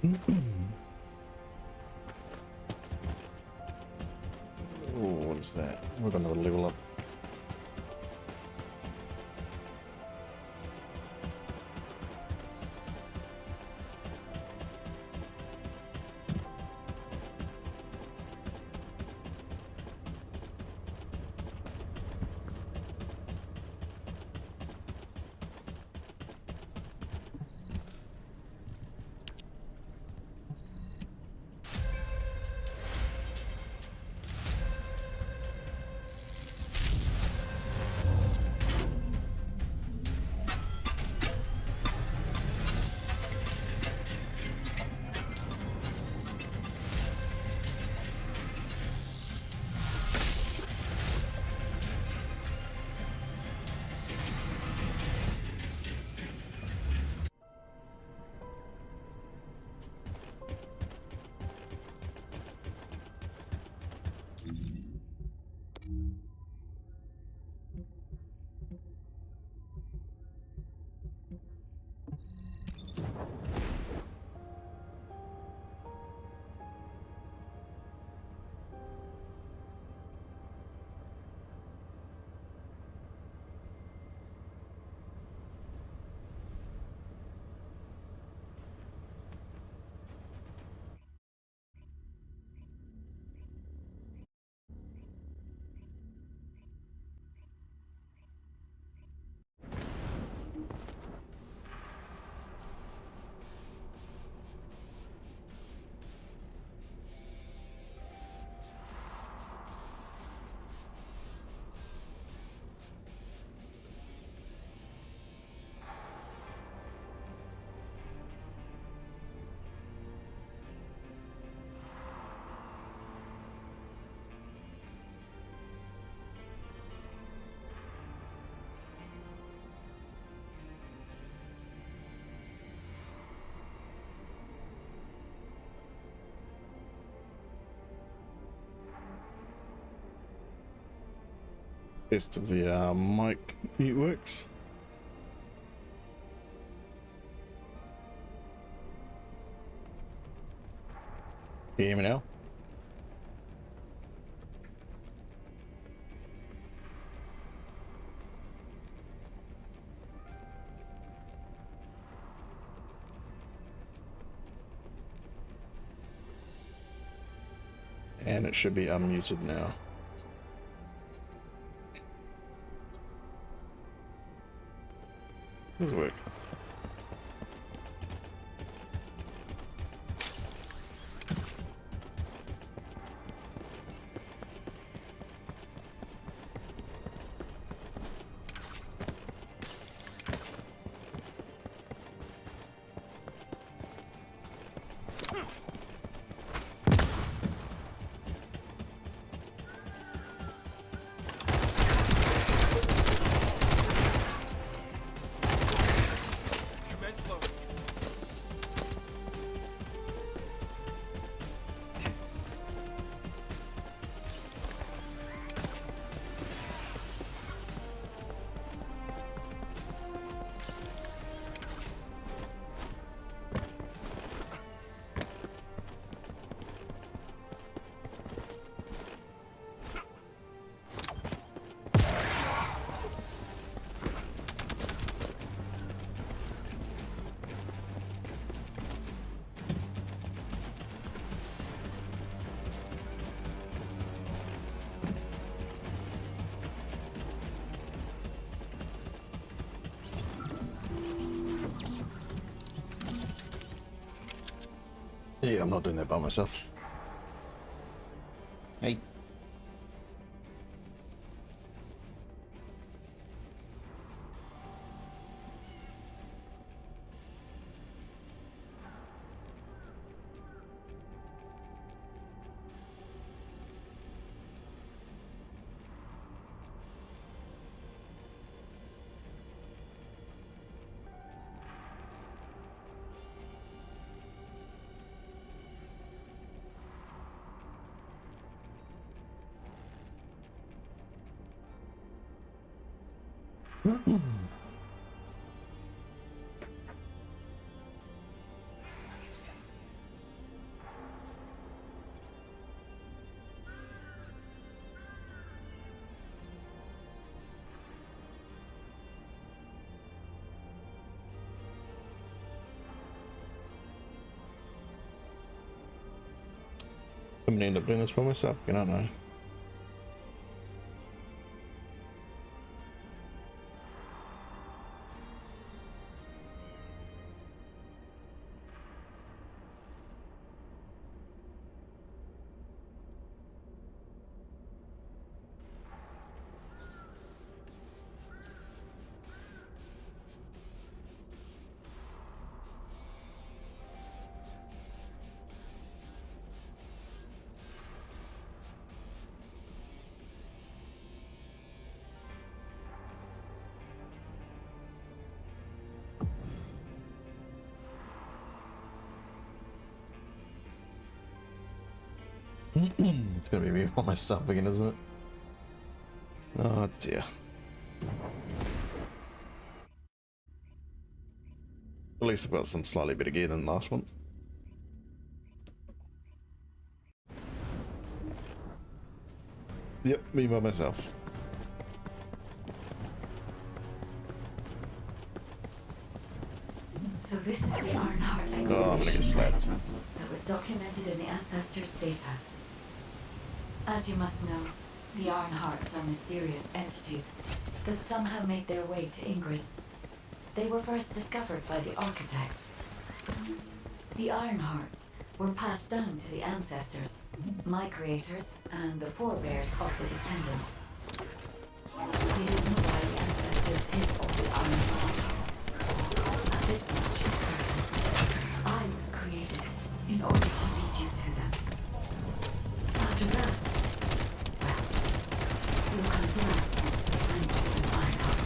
Oh, what is that? We've got another level up. Best of the mic mute works. Can you hear me now? And it should be unmuted now. Does work. Yeah, I'm not doing that by myself. Hey. I'm gonna end up doing this by myself again, aren't I? It's gonna be me by myself again, isn't it? Oh dear. At least I've got some slightly better gear than the last one. Yep, me by myself. So this is the Arnhart excavation Oh, I'm gonna get slapped. that was documented in the ancestors' data. As you must know, the Arnharts are mysterious entities that somehow made their way to Ingress. They were first discovered by the architect. The Arnharts were passed down to the ancestors, my creators, and the forebears of the descendants. They didn't know why the ancestors hid all the Arnharts. This much is certain. I was created in order to lead you to them. After that, well, you'll come to that once we find you an Arnhart.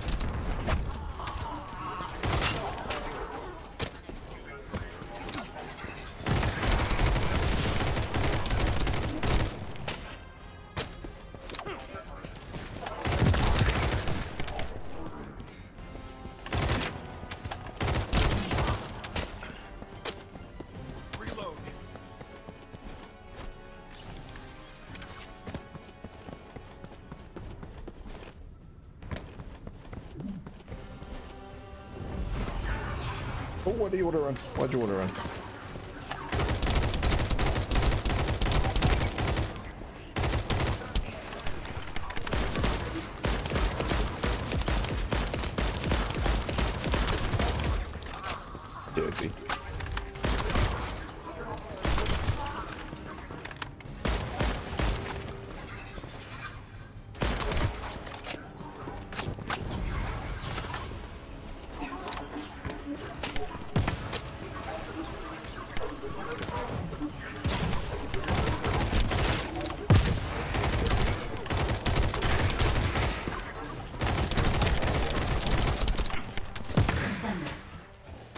Oh, why do you want to run? Why'd you want to run? Dirty.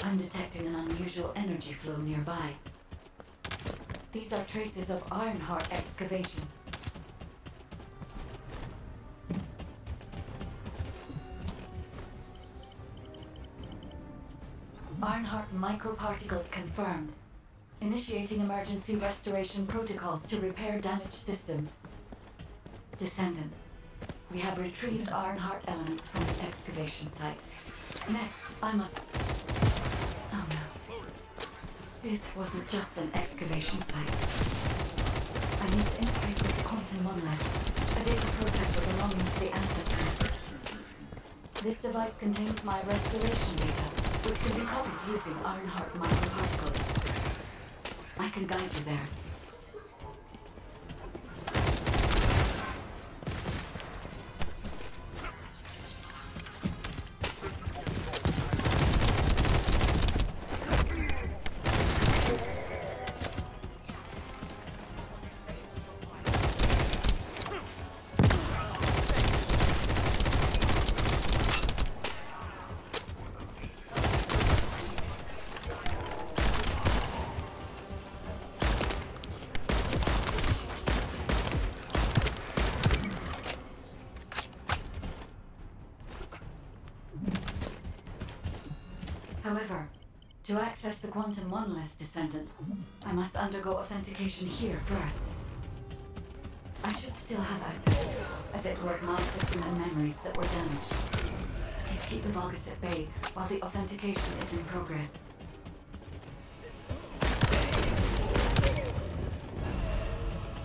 I'm detecting an unusual energy flow nearby. These are traces of Ironheart excavation. Ironheart microparticles confirmed. Initiating emergency restoration protocols to repair damaged systems. Descendant, we have retrieved Ironheart elements from the excavation site. Next, I must... Oh no. This wasn't just an excavation site. I need to interface with the quantum monolith, a data processor belonging to the ancestors. This device contains my restoration data, which can be copied using Ironheart microparticles. I can guide you there. However, to access the quantum monolith, Descendant, I must undergo authentication here first. I should still have access, as it was my system and memories that were damaged. Please keep the Vulgus at bay while the authentication is in progress. This is the Arnhart. They are the ones who created the Arnhart.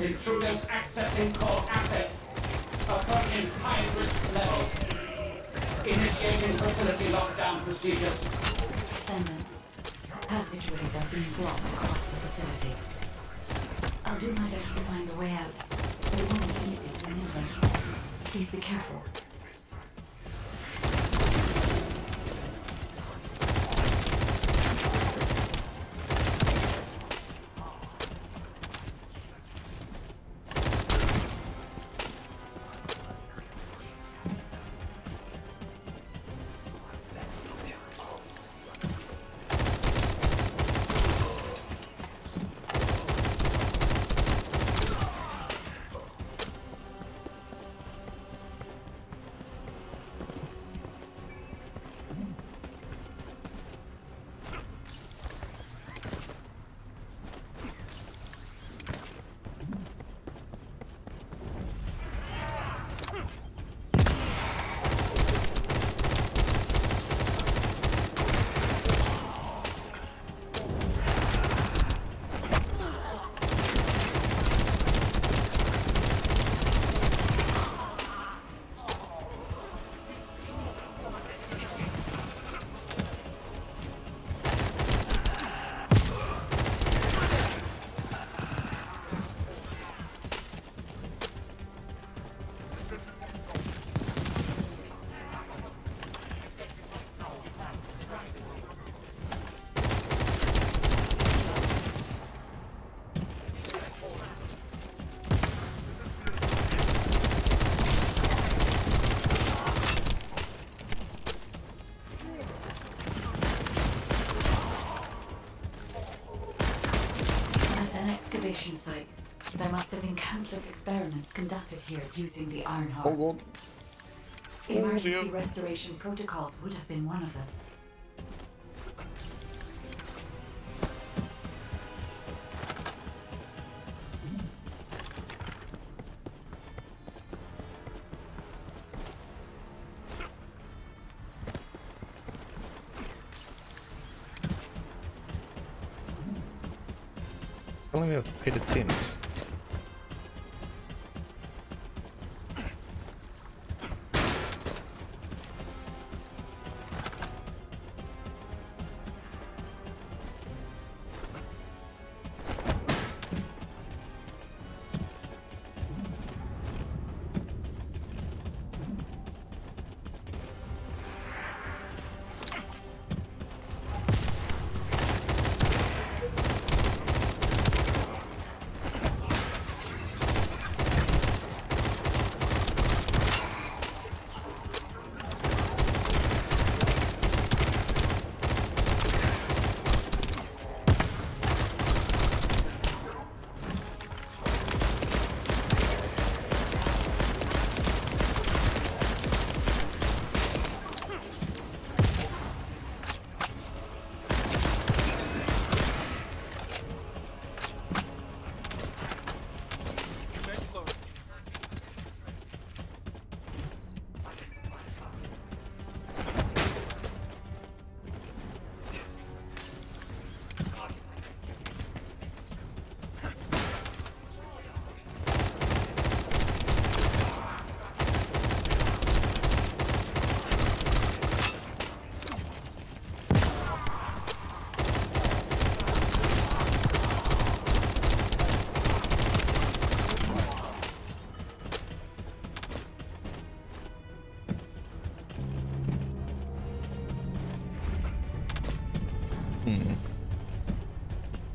Intruders accessing core asset. Approaching high risk levels. Initiating facility lockdown procedures. Descendant. Passageways are being blocked across the facility. I'll do my best to find a way out. They won't be easy to maneuver. Please be careful. Excavation site. There must have been countless experiments conducted here using the iron hearts. Hold on. Emergency restoration protocols would have been one of them. How long have to pay the tins?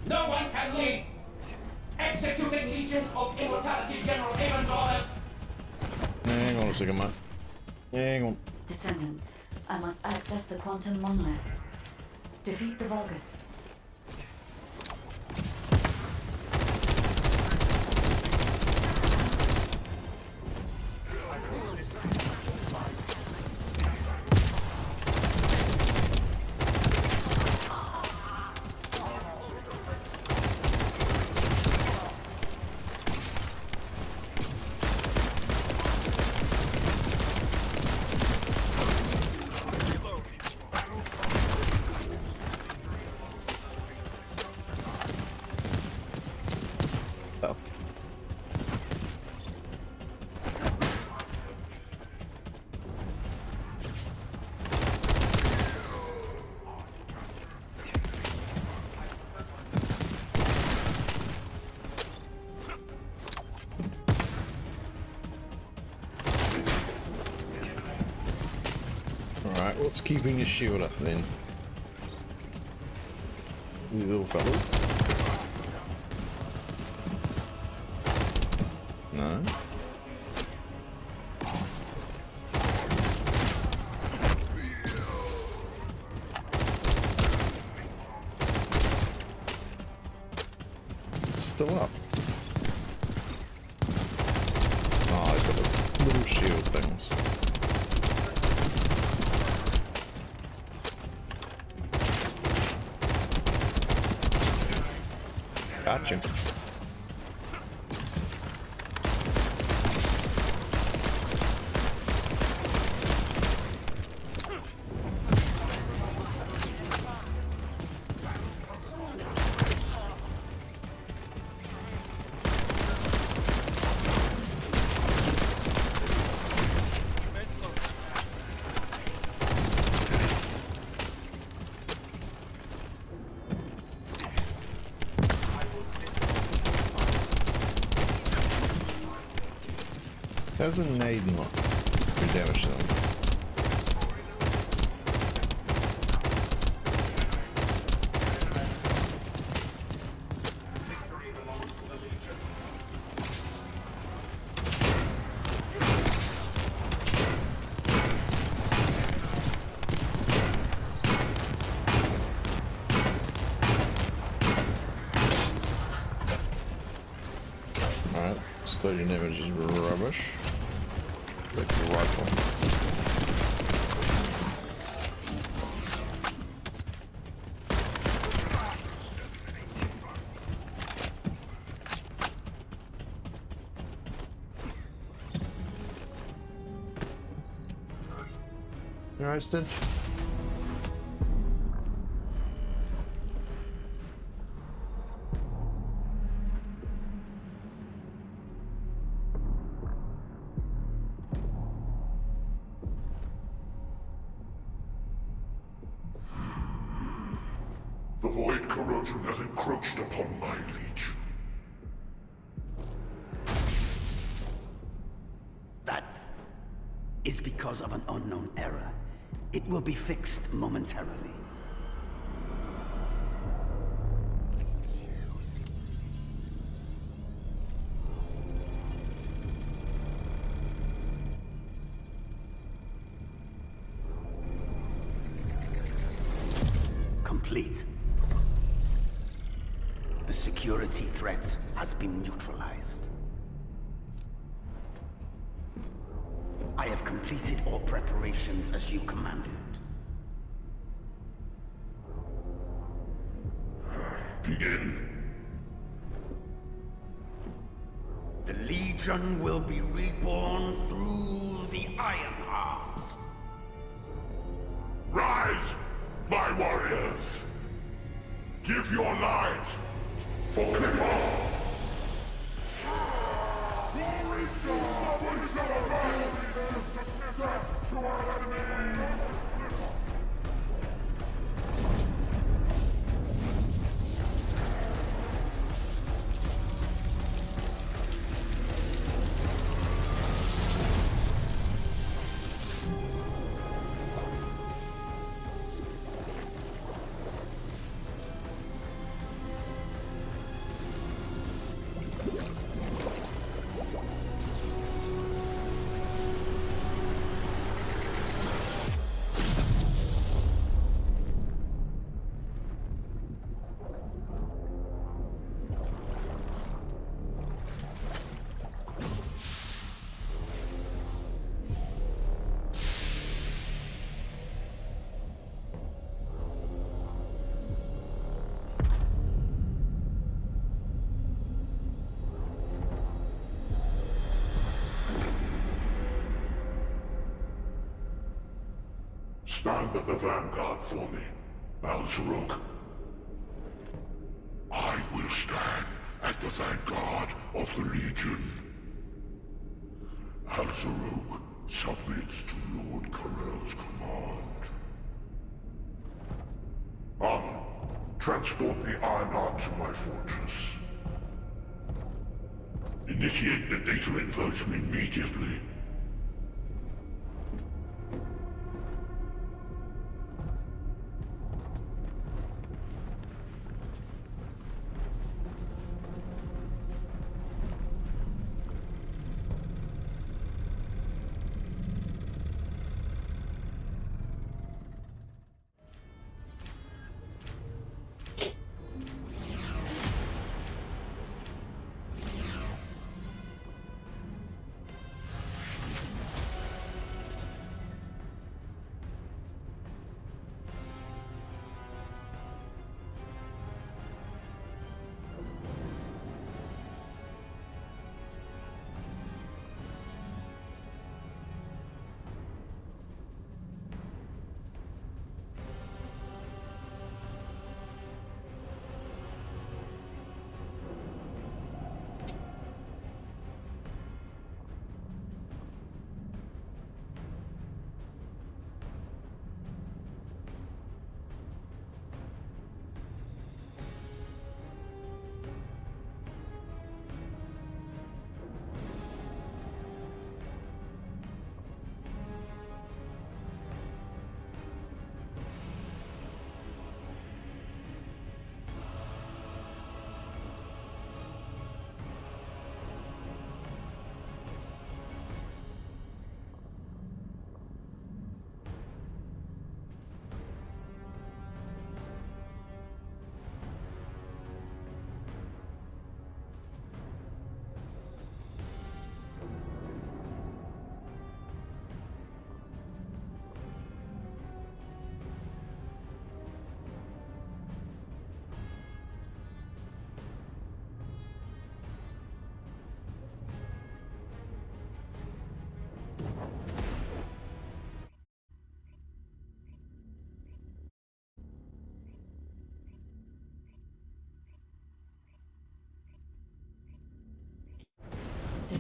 No one can leave! Executing Legion of Immortality General Avon's orders! Hang on a second, mate. Hang on. Descendant, I must access the quantum monolith. Defeat the Vulgus. Alright, what's keeping your shield up then? These little fellas? No? It's still up. Oh, I've got the little shield things. Gotcha. There's a nade not do damage to them. Alright, explosion damage is rubbish. Like the rifle. You alright, Stitch? The void corrosion has encroached upon my legion. That is because of an unknown error. It will be fixed momentarily. Complete. The security threat has been neutralized. I have completed all preparations as you commanded. Begin. The Legion will be reborn through the Iron Heart. Rise, my warriors! Give your lives for Clipper! Stand at the vanguard for me, Al-Zaruk. I will stand at the vanguard of the Legion. Al-Zaruk submits to Lord Karel's command. Armor, transport the Ironheart to my fortress. Initiate the data inversion immediately.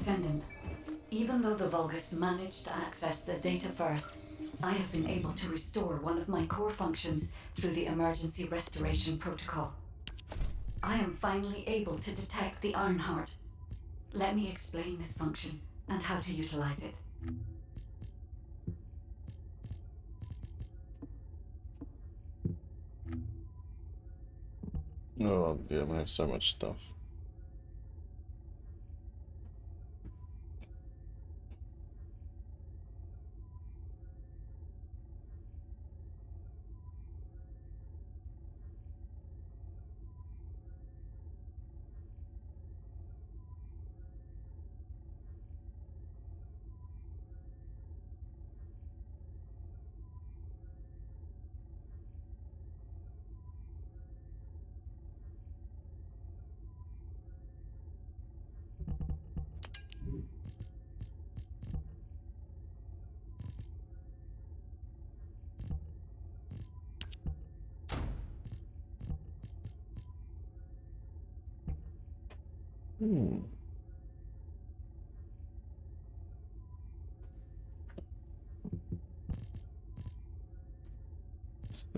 Descendant, even though the Vulgus managed to access the data first, I have been able to restore one of my core functions through the emergency restoration protocol. I am finally able to detect the Ironheart. Let me explain this function and how to utilize it. Oh, yeah, I have so much stuff. So,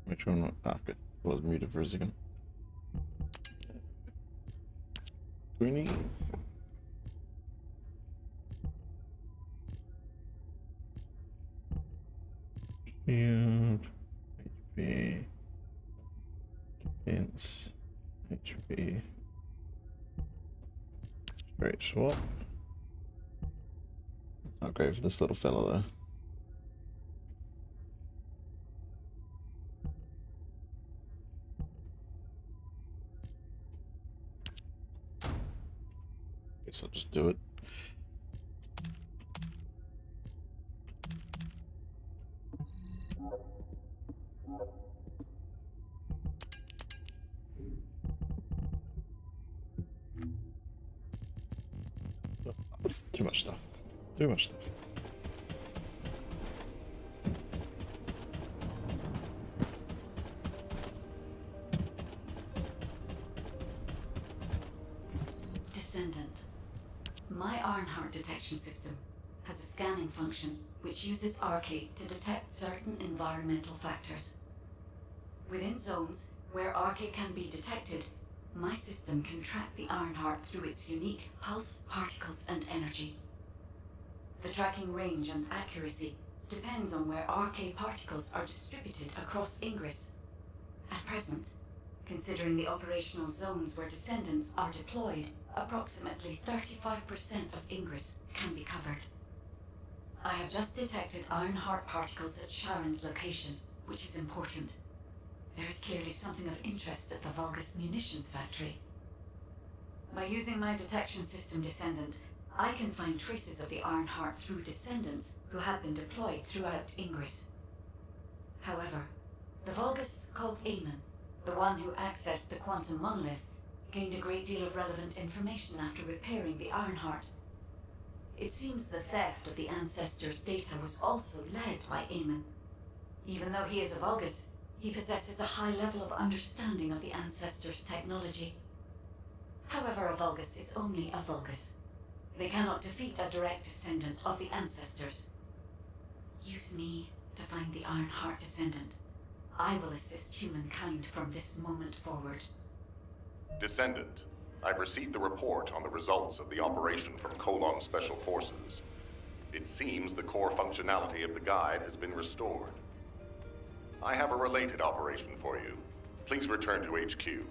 Make sure I'm not. Ah, good. I was muted for a second. Greenie. Shield. HP. Defense. HP. Straight swap. Not great for this little fella though. Guess I'll just do it. That's too much stuff. Too much stuff. Descendant. My Ironheart detection system has a scanning function which uses Arcade to detect certain environmental factors. Within zones where Arcade can be detected, my system can track the Ironheart through its unique pulse, particles, and energy. The tracking range and accuracy depends on where Arcade particles are distributed across Ingress. At present, considering the operational zones where descendants are deployed, approximately 35% of Ingress can be covered. I have just detected Ironheart particles at Sharon's location, which is important. There is clearly something of interest at the Vulgus munitions factory. By using my detection system Descendant, I can find traces of the Ironheart through descendants who have been deployed throughout Ingress. However, the Vulgus called Amon, the one who accessed the quantum monolith, gained a great deal of relevant information after repairing the Ironheart. It seems the theft of the Ancestors' data was also led by Amon. Even though he is a Vulgus, he possesses a high level of understanding of the Ancestors' technology. However, a Vulgus is only a Vulgus. They cannot defeat a direct descendant of the Ancestors. Use me to find the Ironheart descendant. I will assist humankind from this moment forward. Descendant, I've received the report on the results of the operation from Colon Special Forces. It seems the core functionality of the guide has been restored. I have a related operation for you. Please return to HQ.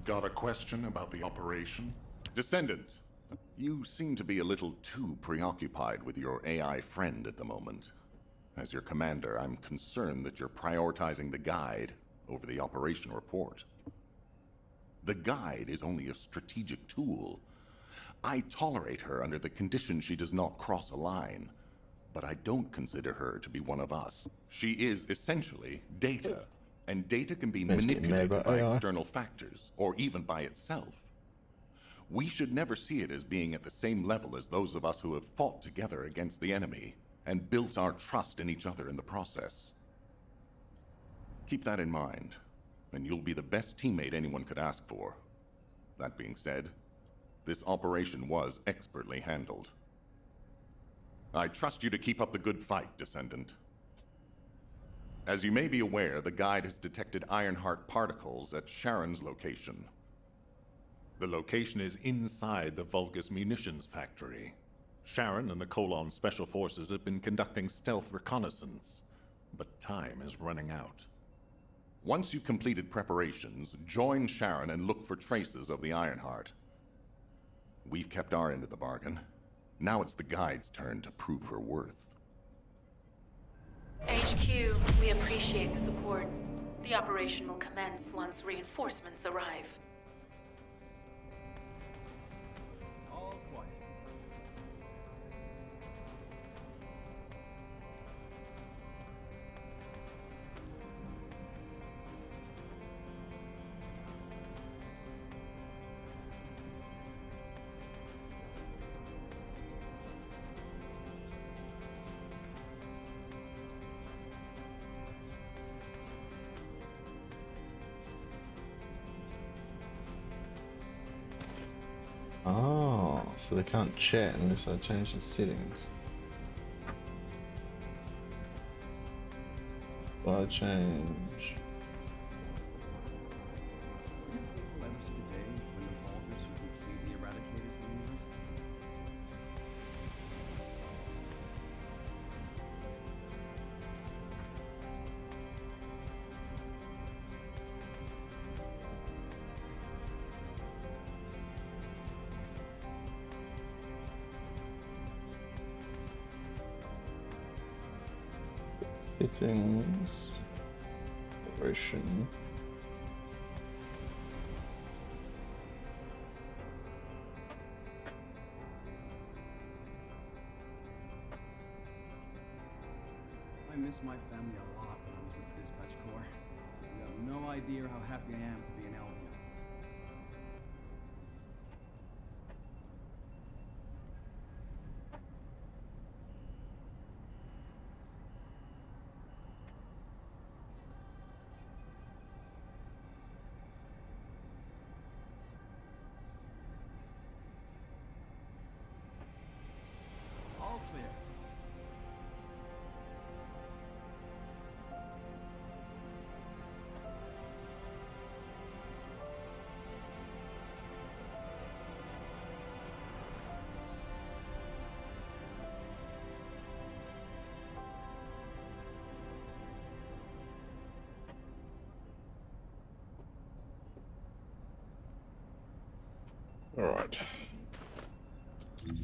Got a question about the operation? Descendant, you seem to be a little too preoccupied with your AI friend at the moment. As your commander, I'm concerned that you're prioritizing the guide over the operation report. The guide is only a strategic tool. I tolerate her under the condition she does not cross a line, but I don't consider her to be one of us. She is essentially data, and data can be manipulated by external factors, or even by itself. We should never see it as being at the same level as those of us who have fought together against the enemy, and built our trust in each other in the process. Keep that in mind, and you'll be the best teammate anyone could ask for. That being said, this operation was expertly handled. I trust you to keep up the good fight, Descendant. As you may be aware, the guide has detected Ironheart particles at Sharon's location. The location is inside the Vulgus munitions factory. Sharon and the Colon Special Forces have been conducting stealth reconnaissance, but time is running out. Once you've completed preparations, join Sharon and look for traces of the Ironheart. We've kept our end of the bargain. Now it's the guide's turn to prove her worth. HQ, we appreciate the support. The operation will commence once reinforcements arrive. All quiet. Oh, so they can't chat unless I change the settings. Well, I change. Will ever see the day when the Vulgus are completely eradicated from humans? Settings. Operation. missed my family a lot when I was with the Dispatch Corps. You have no idea how happy I am to be in Albion. All clear. All right. Going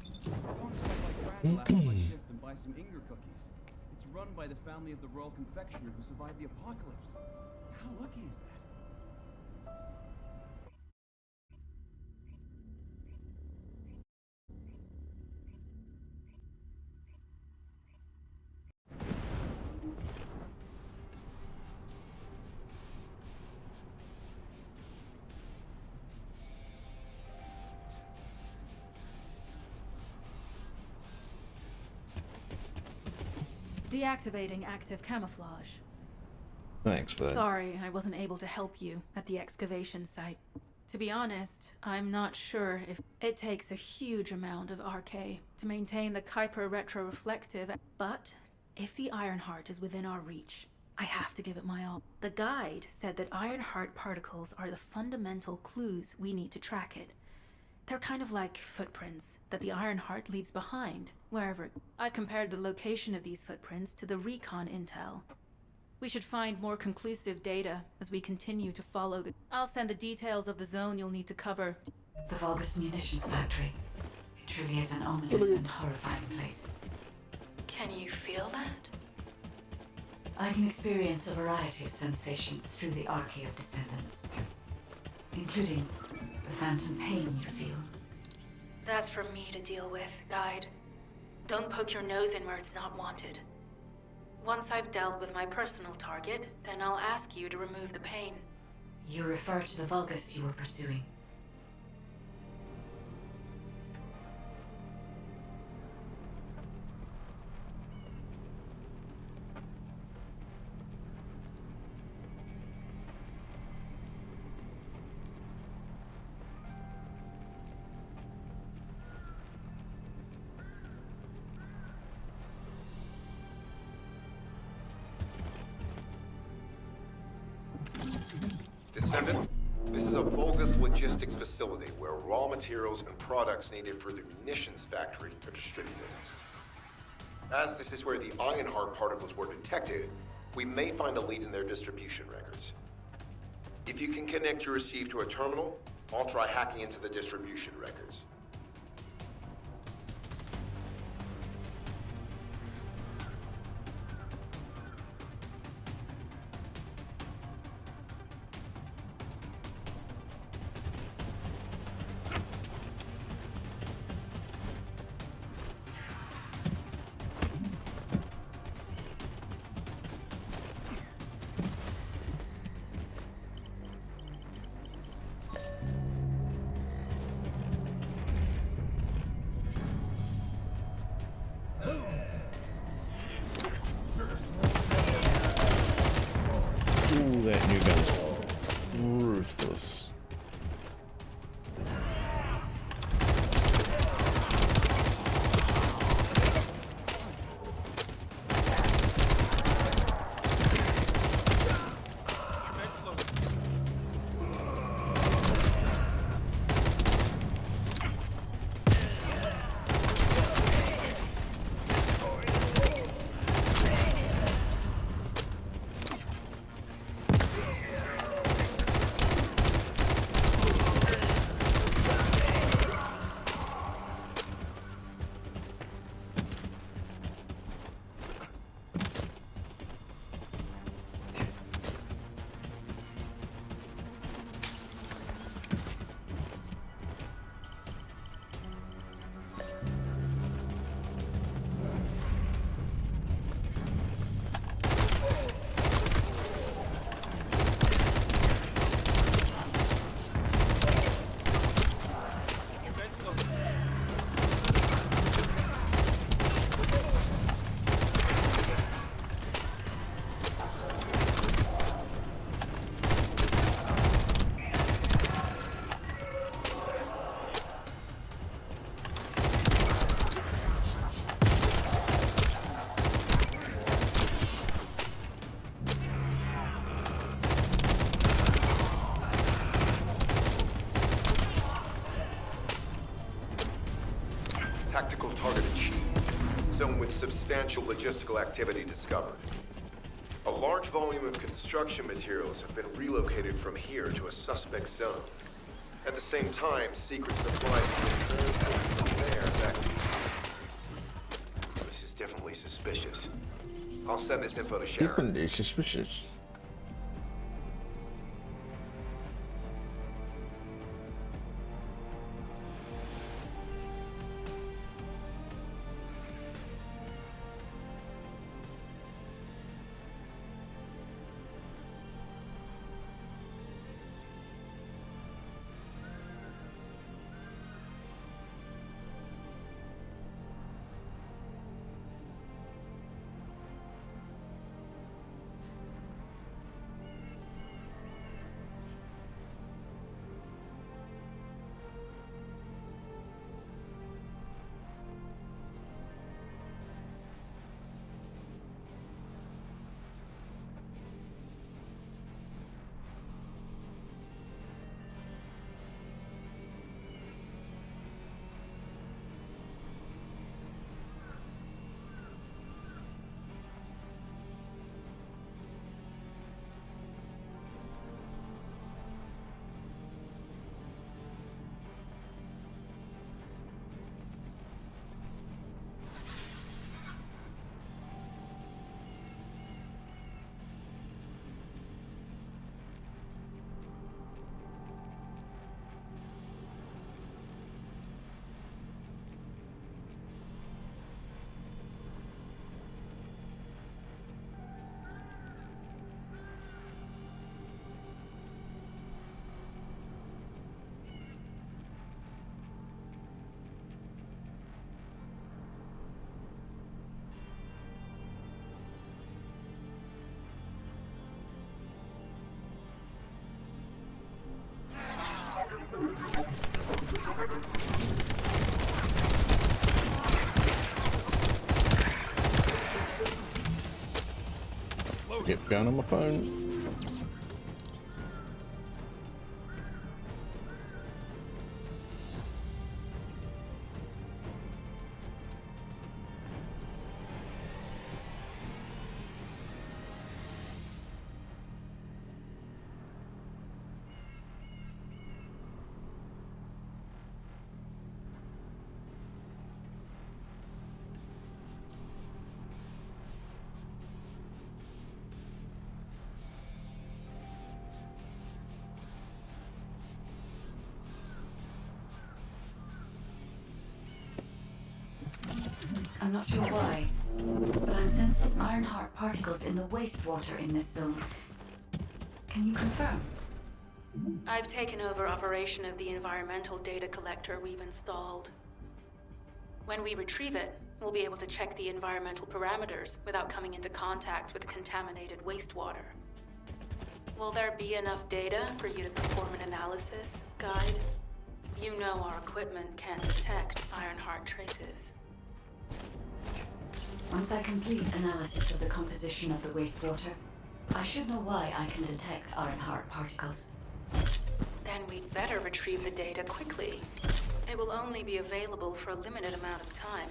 to stop by Granny after my shift and buy some Inger cookies. It's run by the family of the royal confectioner who survived the apocalypse. How lucky is that? Deactivating active camouflage. Thanks for that. Sorry, I wasn't able to help you at the excavation site. To be honest, I'm not sure if it takes a huge amount of RK to maintain the Kuiper retroreflective, but if the Ironheart is within our reach, I have to give it my all. The guide said that Ironheart particles are the fundamental clues we need to track it. They're kind of like footprints that the Ironheart leaves behind, wherever. I've compared the location of these footprints to the recon intel. We should find more conclusive data as we continue to follow the... I'll send the details of the zone you'll need to cover. The Vulgus munitions factory. It truly is an ominous and horrifying place. Can you feel that? I can experience a variety of sensations through the archy of descendants, including the phantom pain you feel. That's for me to deal with, Guide. Don't poke your nose in where it's not wanted. Once I've dealt with my personal target, then I'll ask you to remove the pain. You refer to the Vulgus you were pursuing. Descendant, this is a Vulgus logistics facility where raw materials and products needed for the munitions factory are distributed. As this is where the Ironheart particles were detected, we may find a lead in their distribution records. If you can connect your receive to a terminal, I'll try hacking into the distribution records. Tactical target achieved. Zone with substantial logistical activity discovered. A large volume of construction materials have been relocated from here to a suspect zone. At the same time, secret supplies have been transported from there back to... This is definitely suspicious. I'll send this info to Sharon. Definitely suspicious. Get going on my phone. I'm not sure why, but I'm sensing Ironheart particles in the wastewater in this zone. Can you confirm? I've taken over operation of the environmental data collector we've installed. When we retrieve it, we'll be able to check the environmental parameters without coming into contact with contaminated wastewater. Will there be enough data for you to perform an analysis, Guide? You know our equipment can't detect Ironheart traces. Once I complete analysis of the composition of the wastewater, I should know why I can detect Ironheart particles. Then we'd better retrieve the data quickly. It will only be available for a limited amount of time.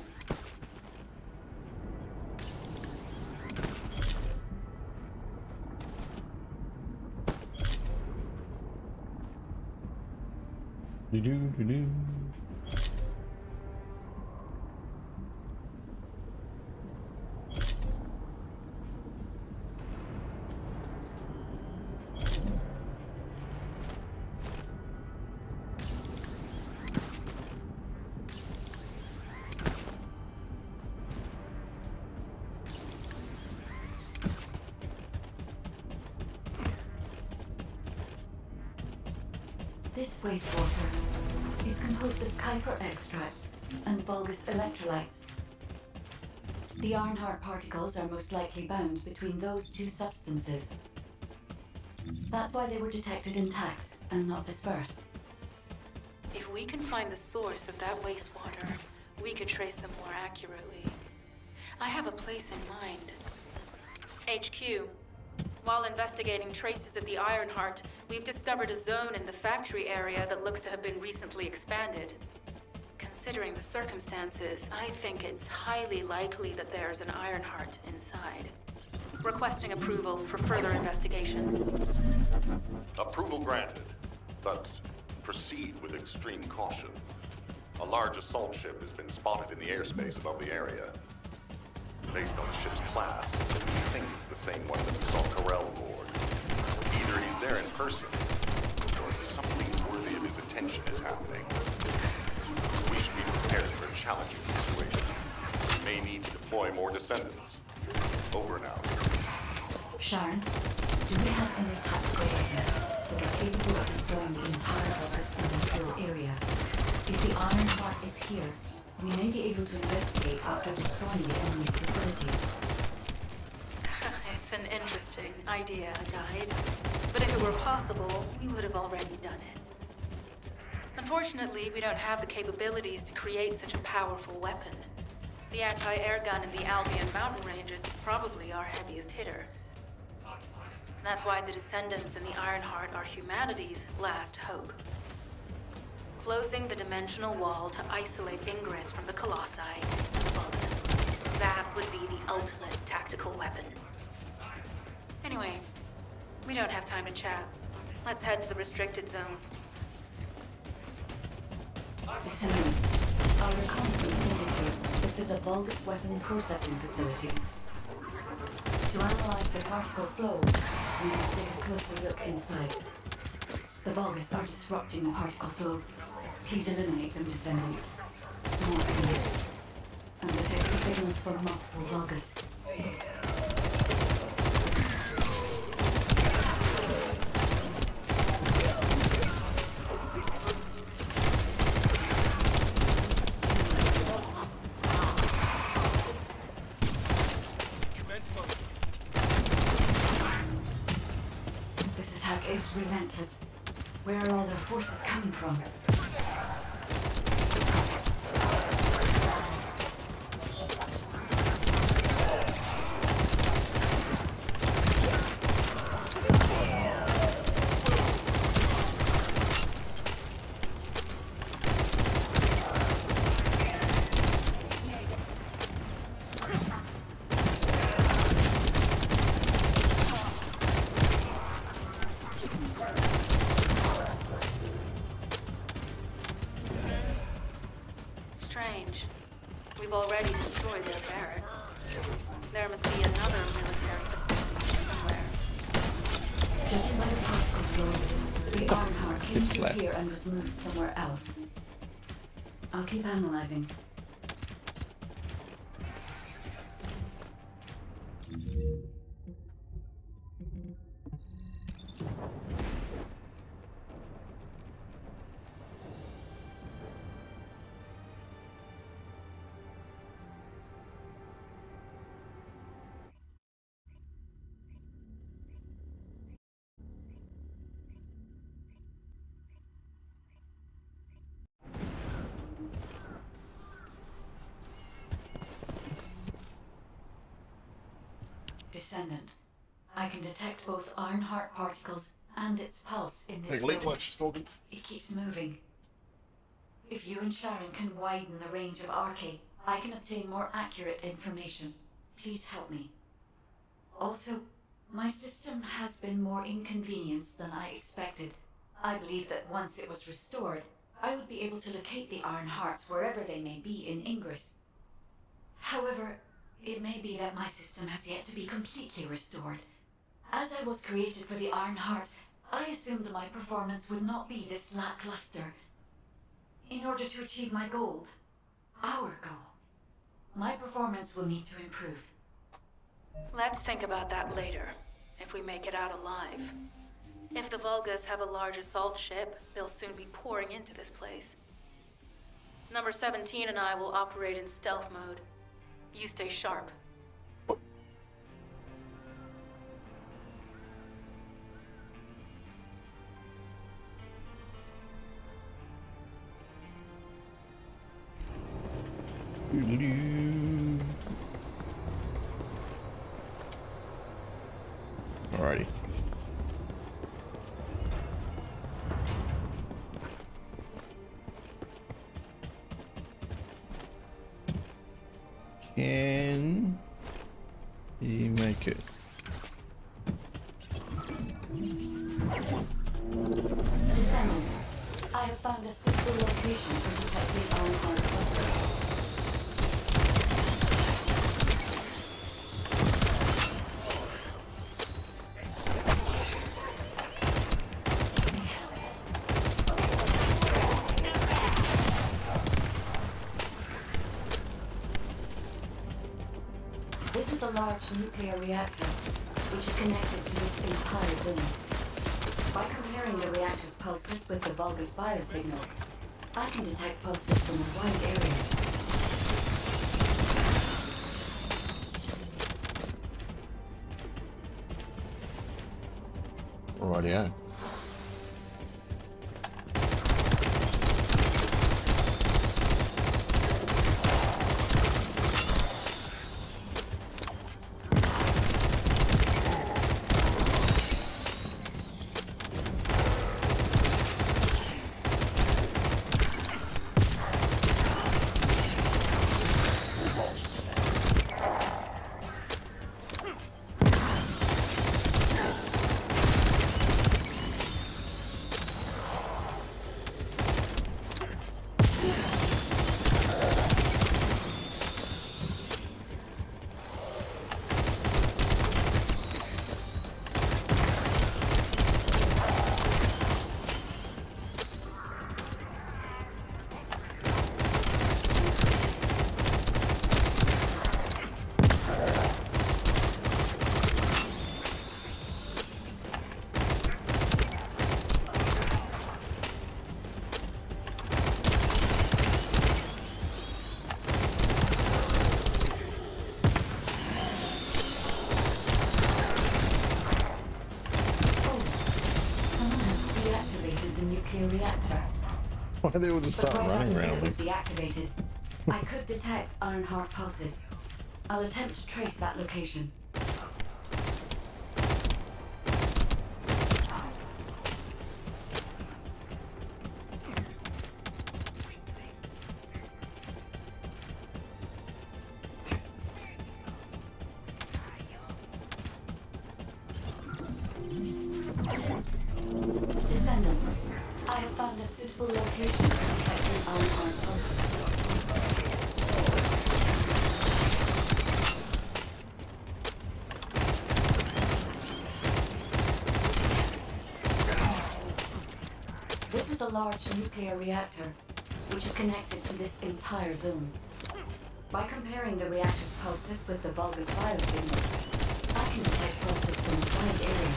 Do-do-do-do. This wastewater is composed of Kuiper extracts and Vulgus electrolytes. The Ironheart particles are most likely bound between those two substances. That's why they were detected intact and not dispersed. If we can find the source of that wastewater, we could trace them more accurately. I have a place in mind. HQ. While investigating traces of the Ironheart, we've discovered a zone in the factory area that looks to have been recently expanded. considering the circumstances, I think it's highly likely that there's an Ironheart inside. Requesting approval for further investigation. Approval granted, but proceed with extreme caution. A large assault ship has been spotted in the airspace above the area. Based on the ship's class, we think it's the same one that we saw Corell aboard. Either he's there in person, or something worthy of his attention is happening. We should be prepared for a challenging situation. We may need to deploy more descendants. Over now. Sharon, do we have any tactical weapons that are capable of destroying the entire Vulgus industrial area? If the Ironheart is here, we may be able to investigate after destroying the enemy's facility. It's an interesting idea, Guide. But if it were possible, we would have already done it. Unfortunately, we don't have the capabilities to create such a powerful weapon. The anti-air gun in the Albion mountain range is probably our heaviest hitter. That's why the descendants in the Ironheart are humanity's last hope. Closing the dimensional wall to isolate Ingress from the Colossi and the Vulgus. That would be the ultimate tactical weapon. Anyway, we don't have time to chat. Let's head to the restricted zone. Descendant, our reconnaissance indicates this is a Vulgus weapon processing facility. To analyze the particle flow, we must take a closer look inside. The Vulgus are disrupting the particle flow. Please eliminate them, Descendant. More please. I'm detecting signals from multiple Vulgus. This attack is relentless. Where are all their forces coming from? Strange. We've already destroyed their barracks. There must be another military facility somewhere. Judging by the particle flow, the Ironheart came It's through left. here and was moved somewhere else. I'll keep analyzing. Descendant, I can detect both Ironheart particles and its pulse in this zone. It keeps moving. If you and Sharon can widen the range of Arche, I can obtain more accurate information. Please help me. Also, my system has been more inconvenienced than I expected. I believe that once it was restored, I would be able to locate the Ironhearts wherever they may be in Ingress. However, it may be that my system has yet to be completely restored. As I was created for the Ironheart, I assumed my performance would not be this lackluster. In order to achieve my goal, our goal, my performance will need to improve. Let's think about that later, if we make it out alive. If the Vulgus have a large assault ship, they'll soon be pouring into this place. Number 17 and I will operate in stealth mode. You stay sharp. Alrighty. Can you make it? Descendant, I have found a suitable location for detecting Ironheart cluster. This is a large nuclear reactor, which is connected to this entire zone. By comparing the reactor's pulses with the Vulgus biosignals, I can detect pulses from a wide area. Rightio. Reactor. Why they all just start But right running after around it me? was deactivated, I could detect Ironheart pulses. I'll attempt to trace that location. Descendant, I have found a suitable location for detecting Ironheart pulses. This is a large nuclear reactor, which is connected to this entire zone. By comparing the reactor's pulses with the Vulgus biosignal, I can detect pulses from a wide area.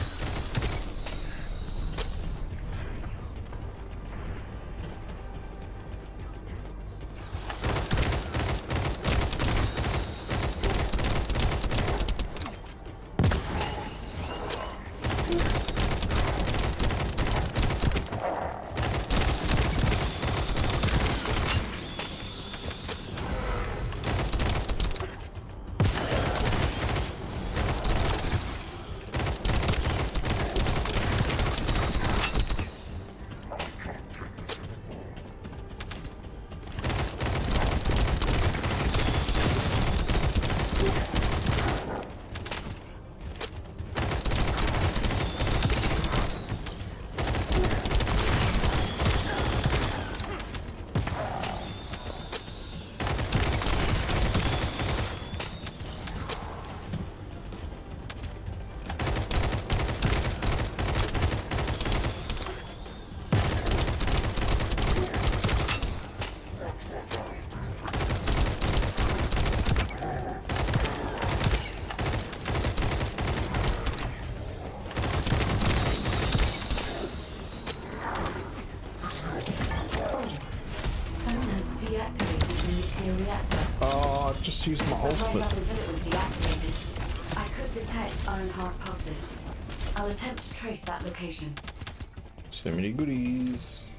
Oh, I've just used my Right ultimate. up until it was deactivated, I could detect Ironheart pulses. I'll attempt to trace that location. So many goodies.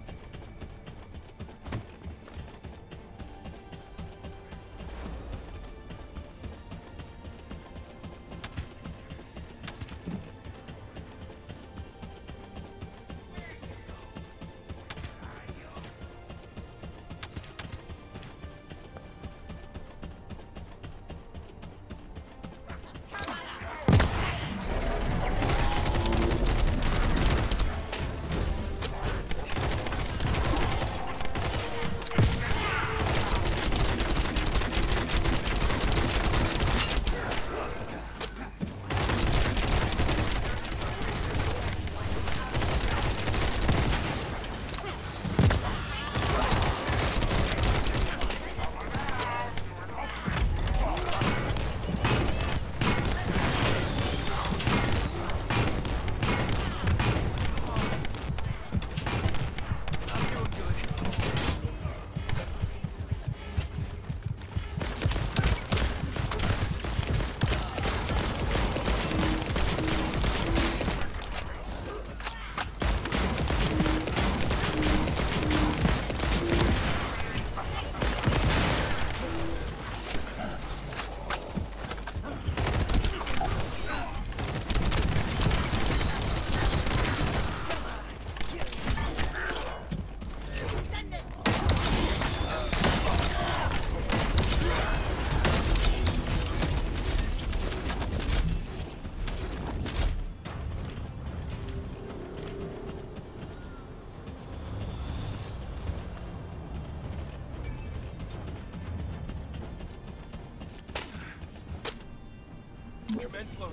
Defense load.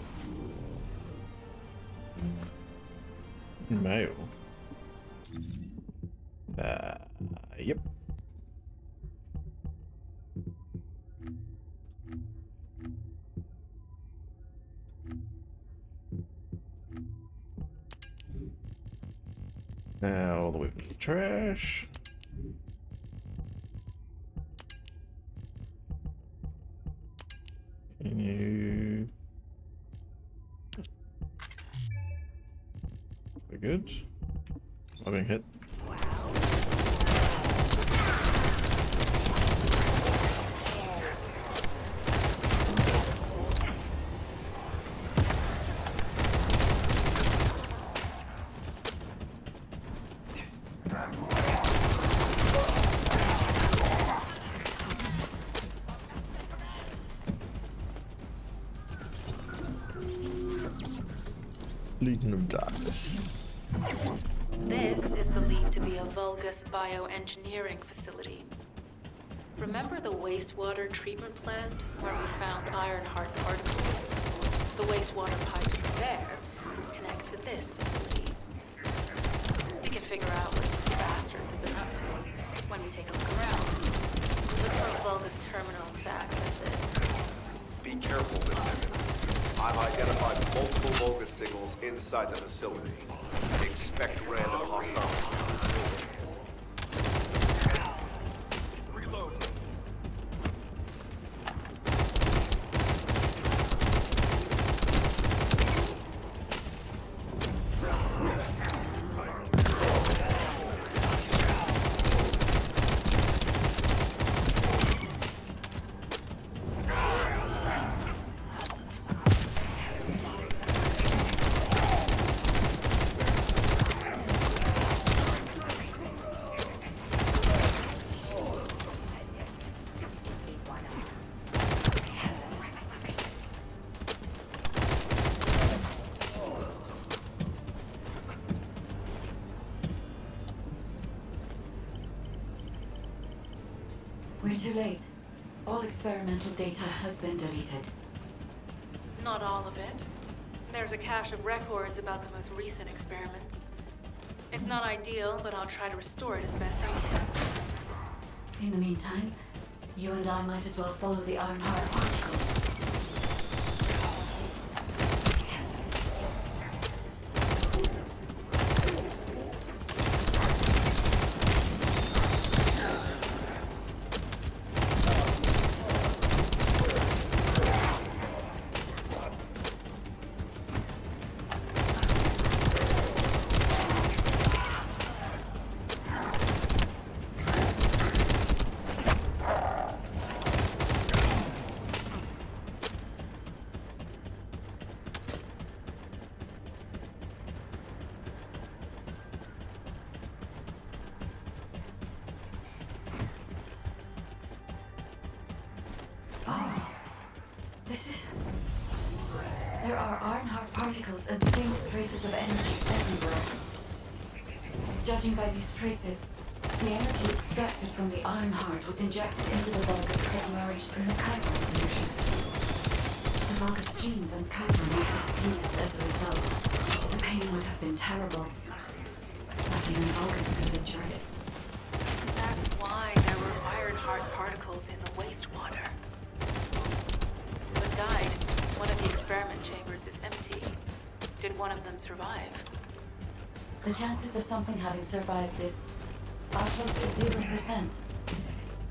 Mail. Yep. All the weapons are trash. You. We're good. I'm being hit. Legion of Darkness. This is believed to be a Vulgus bioengineering facility. Remember the wastewater treatment plant where we found Ironheart particles? The wastewater pipes from there connect to this facility. We can figure out what these bastards have been up to when we take a look around. Look for a Vulgus terminal to access it. Be careful, Descendant. I've identified multiple Vulgus signals inside the facility. Expect random hostile. Reload. We're too late. All experimental data has been deleted. Not all of it. There's a cache of records about the most recent experiments. It's not ideal, but I'll try to restore it as best I can. In the meantime, you and I might as well follow the Ironheart particles. There are Ironheart particles and faint traces of energy everywhere. Judging by these traces, the energy extracted from the Ironheart was injected into the Vulgus submerged in the Kuiper solution. The Vulgus genes and Kuiper must have fused as a result. The pain would have been terrible. Not even Vulgus could have endured it. That's why there were Ironheart particles in the wastewater. The guide, one of the experiment chambers is empty. Did one of them survive? The chances of something having survived this are close to 0%,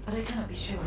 but I cannot be sure.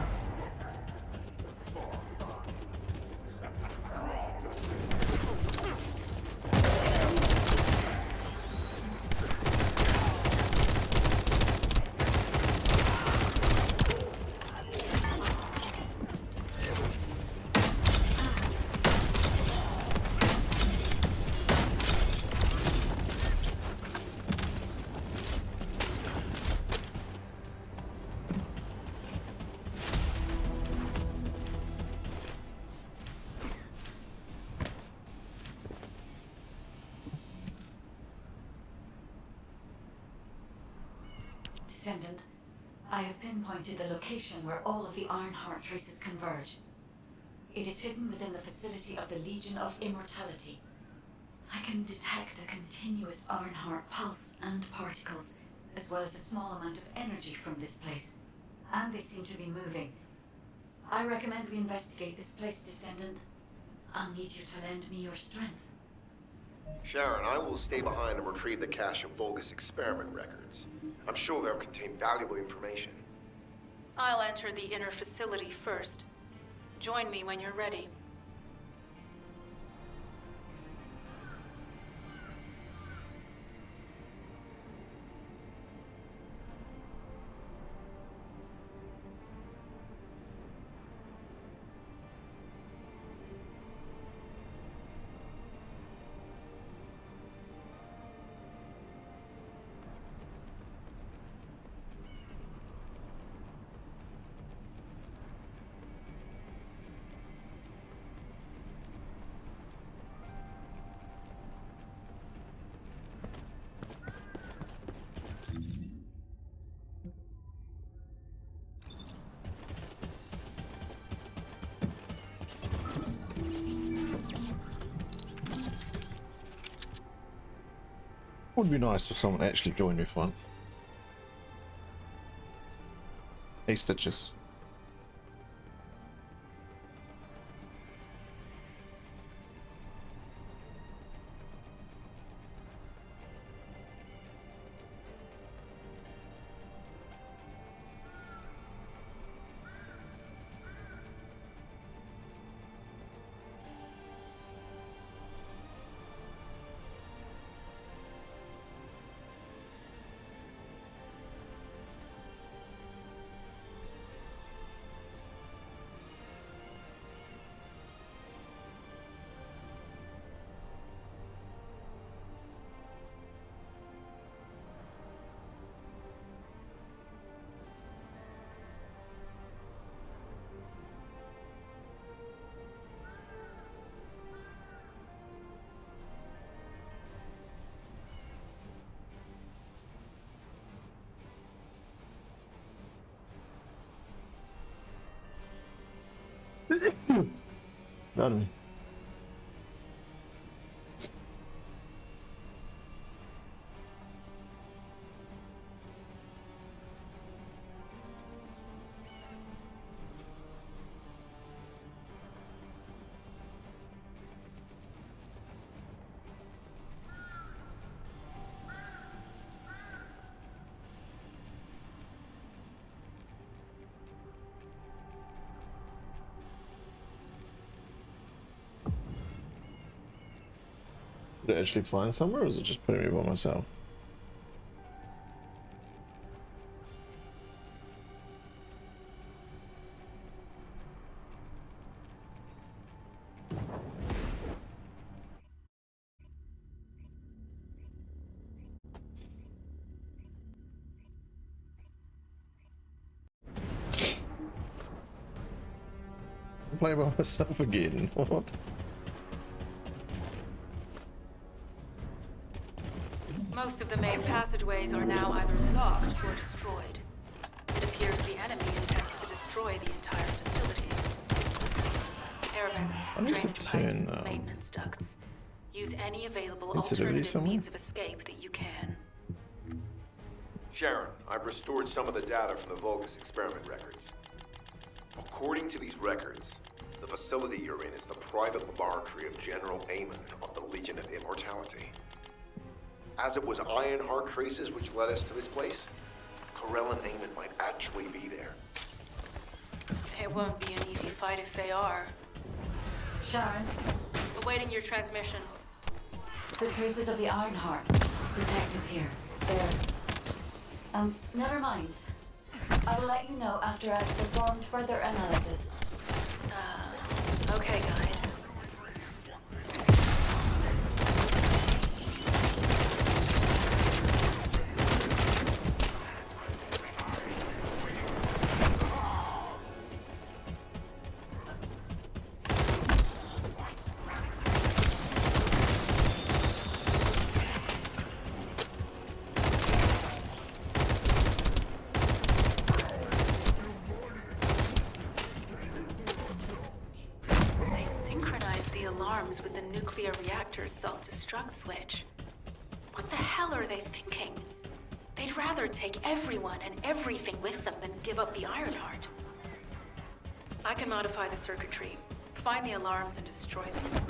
Descendant, I have pinpointed the location where all of the Ironheart traces converge. It is hidden within the facility of the Legion of Immortality. I can detect a continuous Ironheart pulse and particles, as well as a small amount of energy from this place. And they seem to be moving. I recommend we investigate this place, Descendant. I'll need you to lend me your strength. Sharon, I will stay behind and retrieve the cache of Vulgus experiment records. I'm sure they'll contain valuable information. I'll enter the inner facility first. Join me when you're ready. Would be nice if someone actually joined me for once. Hey, Stitches. Pardon me. Did it actually find somewhere, or is it just putting me by myself? I'm playing by myself again. What? Most of the main passageways are now either blocked or destroyed. It appears the enemy intends to destroy the entire facility. Air vents, I need to drainage turn, pipes, maintenance ducts. Use any available sensitivity alternative somewhere? means of escape that you can. Sharon, I've restored some of the data from the Vulgus experiment records. According to these records, the facility you're in is the private laboratory of General Amon of the Legion of Immortality. As it was Ironheart traces which led us to this place, Corell and Amon might actually be there. It won't be an easy fight if they are. Sharon, Awaiting your transmission. the traces of the Ironheart detected here. They're... never mind. I will let you know after I've performed further analysis. Okay, guide. alarms with the nuclear reactor's self-destruct switch. What the hell are they thinking? They'd rather take everyone and everything with them than give up the Ironheart. I can modify the circuitry, find the alarms, and destroy them.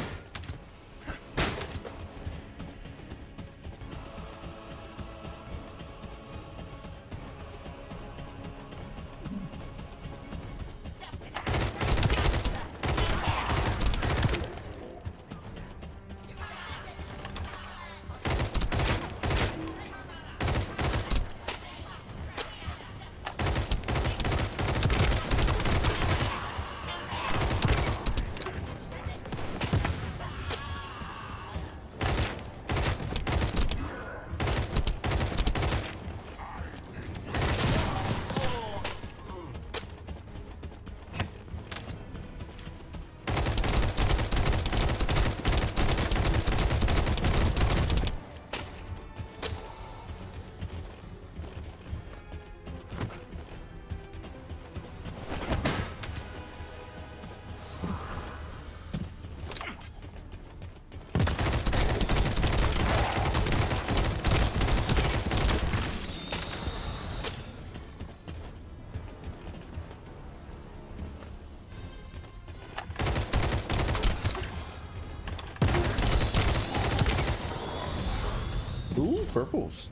Ooh, purples.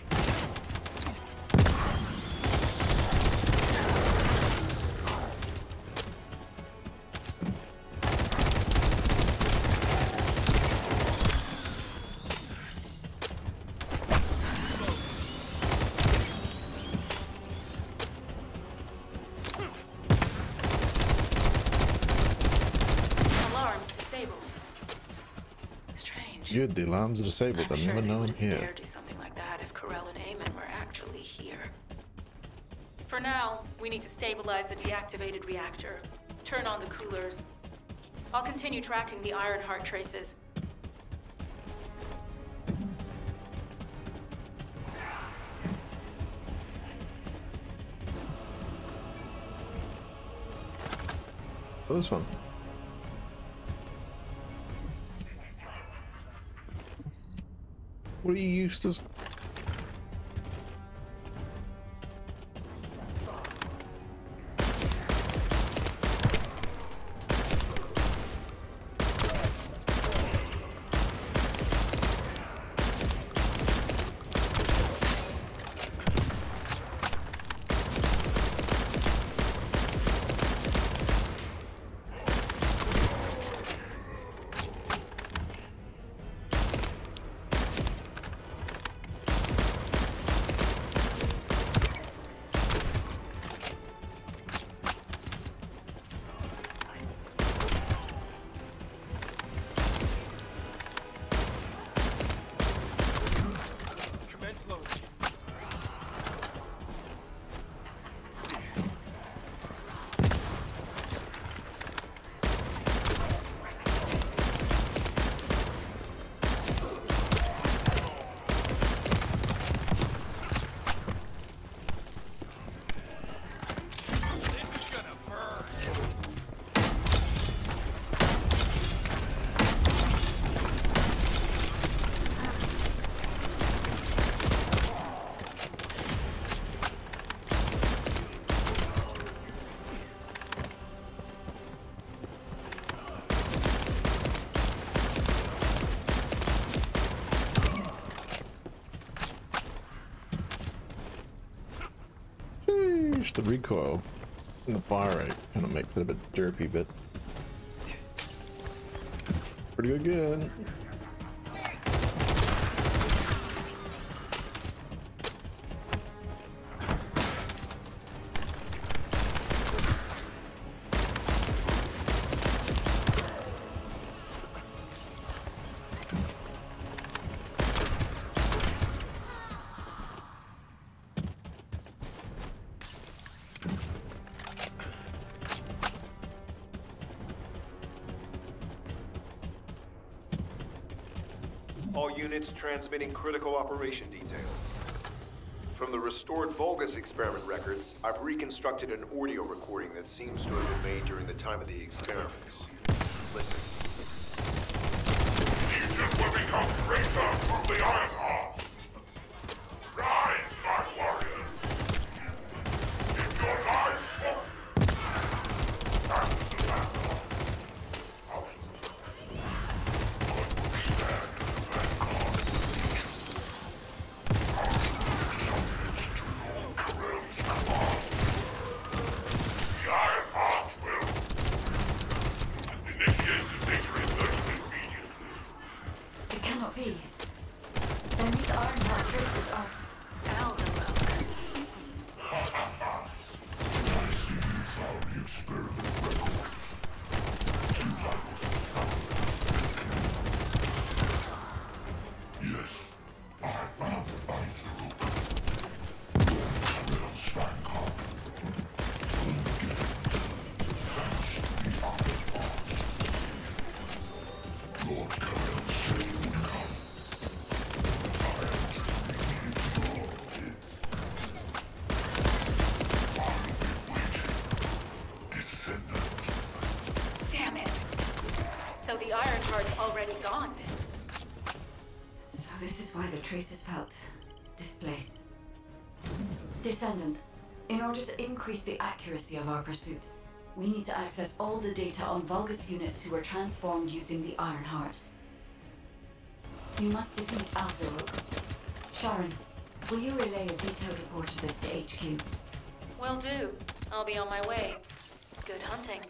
Alarms disabled. Strange. Good, the alarms are disabled. I'm I've sure never they known wouldn't here. dare do something like that if Corell and Eamon were actually here. For now, we need to stabilize the deactivated reactor, turn on the coolers. I'll continue tracking the Ironheart traces. Oh, this one. What are you useless? The recoil and the fire rate kind of makes it a bit derpy, but pretty good again. All units transmitting critical operation details. From the restored Vulgus experiment records, I've reconstructed an audio recording that seems to have been made during the time of the experiments. Listen. Legion will become greater through the Ironheart. Rise, my warriors. If your lives fall, that's the battle. Thousands. I will stand to that cause. I will submit to Lord Karel's command. The Ironheart will initiate the data inversion immediately. It cannot be. Then these Ironheart traces are... Beelzebub. I see you found the experiment records. Seems I wasn't found. Yes, I am Einzaruk. Lord Karel's vanguard. Home again. Thanks to the Ironheart. Lord Karel said you would come. I am to read your lips. I'll be waiting. Descendant. Damn it! So the Ironheart's already gone. So this is why the traces felt displaced. Descendant, in order to increase the accuracy of our pursuit, we need to access all the data on Vulgus units who were transformed using the Ironheart. You must defeat Alzaruk. Sharon, will you relay a detailed report of this to HQ? Will do. I'll be on my way. Good hunting.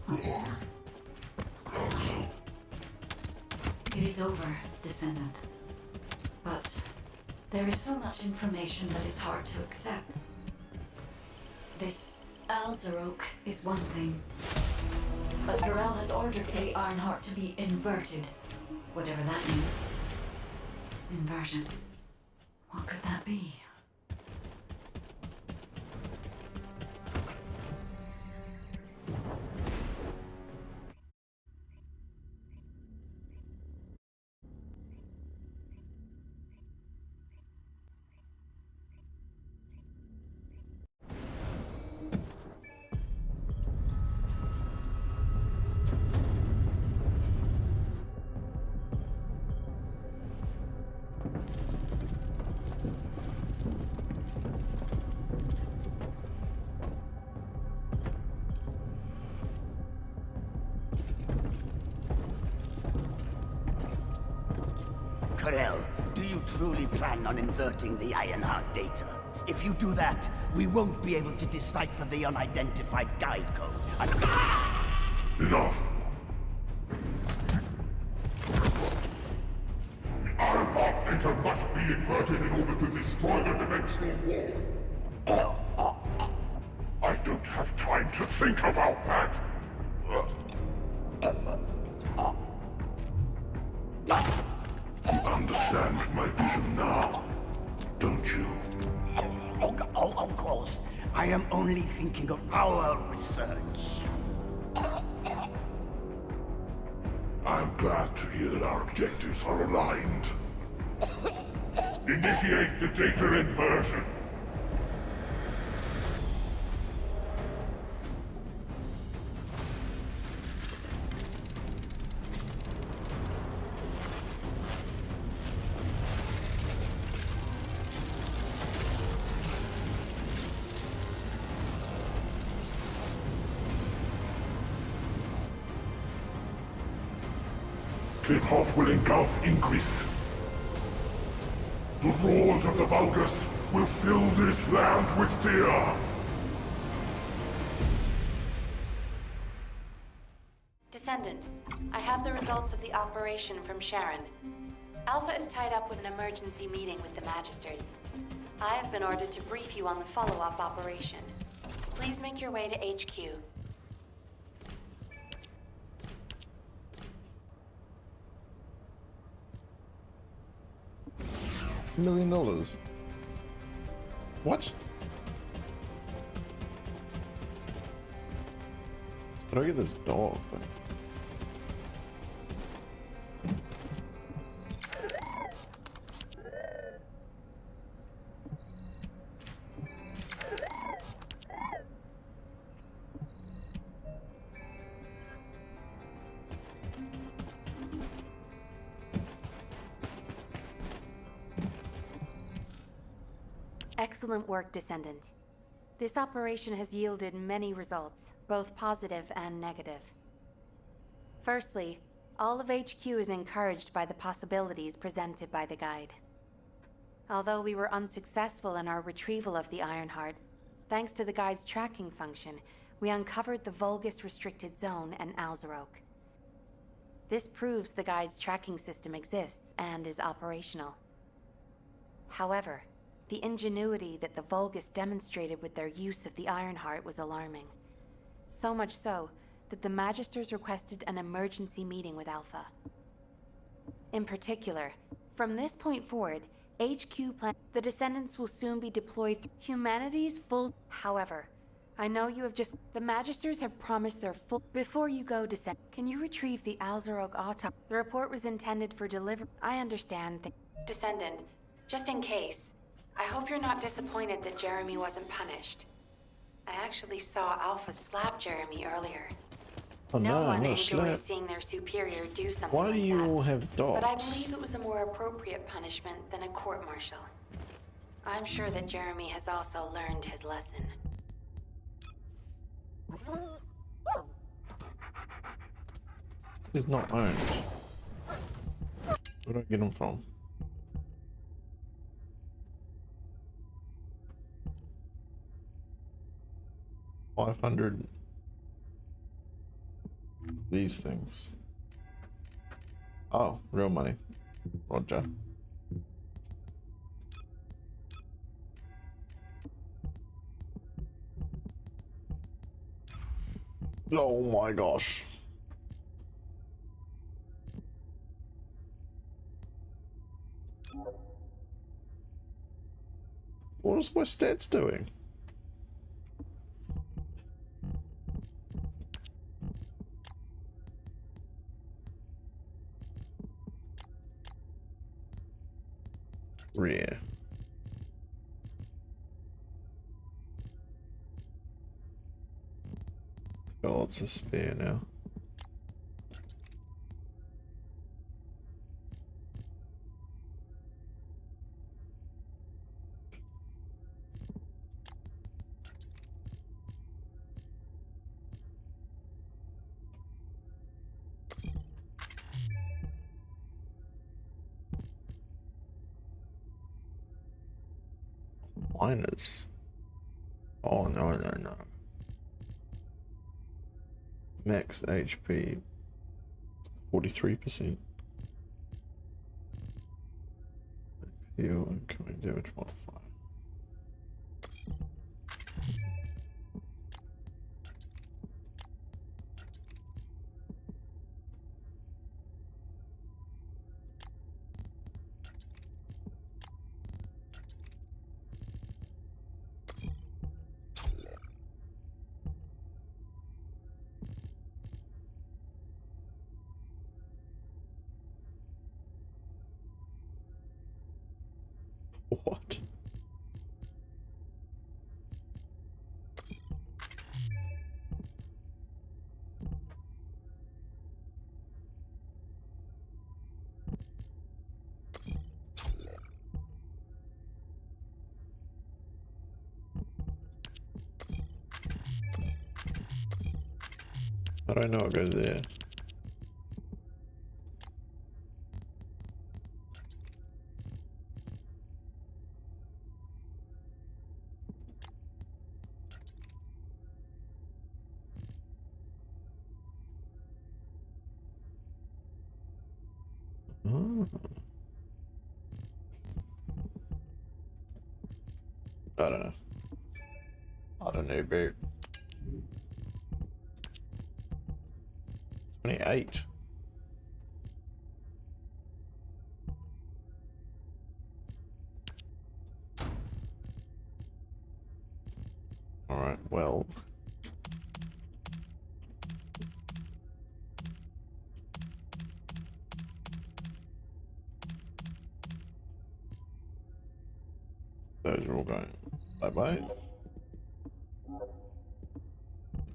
It is over, Descendant. But there is so much information that is hard to accept. This Alzarok is one thing, but Garel has ordered for the Ironheart to be inverted, whatever that means. Inversion. What could that be? Karel, do you truly plan on inverting the Ironheart data? If you do that, we won't be able to decipher the unidentified guide code. And Enough! The Ironheart data must be inverted in order to destroy the dimensional wall. I don't have time to think about that! You understand my vision now, don't you? Oh, of course. I am only thinking of our research. I'm glad to hear that our objectives are aligned. Initiate the data inversion. Tip-off will engulf Inquis. The roars of the Vulgus will fill this land with fear. Descendant, I have the results of the operation from Sharon. Alpha is tied up with an emergency meeting with the Magisters. I have been ordered to brief you on the follow-up operation. Please make your way to HQ. $1 million. What? How do I get this dog? Excellent work, Descendant. This operation has yielded many results, both positive and negative. Firstly, all of HQ is encouraged by the possibilities presented by the guide. Although we were unsuccessful in our retrieval of the Ironheart, thanks to the guide's tracking function, we uncovered the Vulgus restricted zone and Alzarok. This proves the guide's tracking system exists and is operational. However, the ingenuity that the Vulgus demonstrated with their use of the Ironheart was alarming. So much so, that the Magisters requested an emergency meeting with Alpha. In particular, from this point forward, HQ plan the Descendants will soon be deployed through humanity's full. However, I know you have just. The Magisters have promised their full. Before you go, can you retrieve the Alzarok autopsy? The report was intended for delivery. I understand. Descendant, just in case. I hope you're not disappointed that Jeremy wasn't punished. I actually saw Alpha slap Jeremy earlier. Oh No no, one not a enjoys slap. seeing their superior do something Why do like you that. all have But I dogs? believe it was a more appropriate punishment than a court-martial. I'm sure that Jeremy has also learned his lesson. It's not owned. Where do I get them from? $500. These things. Oh, real money. Roger. Oh my gosh. What is my stats doing? Rare. Oh, it's a spare now. Miners. Oh no no no. Max HP 43%. Heal and incoming damage modifier. What? I don't know what goes there. Oh. I don't know. I don't know, babe. 28. Alright, well. Those are all going bye-bye.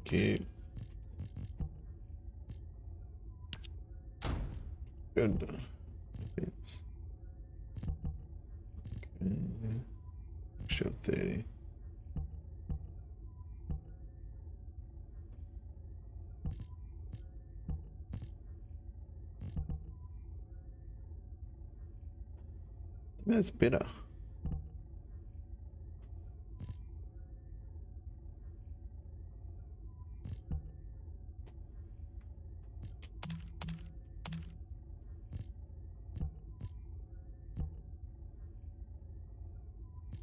Thank you. Good. Defense. Okay. Shield 30. That's better.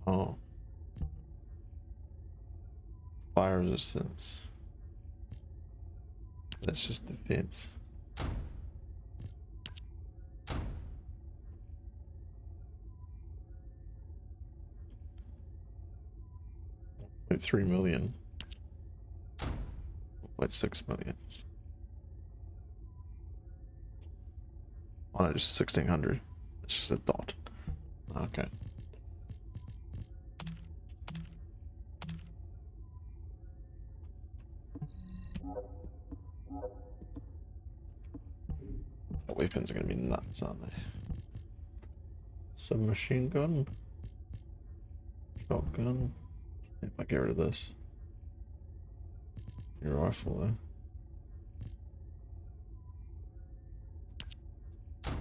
Oh. Fire resistance. That's just defense. Like 3 million. Like 6 million. Oh no, just 1600. It's just a dot. Okay. The weapons are gonna be nuts, aren't they? Submachine gun. Shotgun. If I get rid of this. Your rifle though.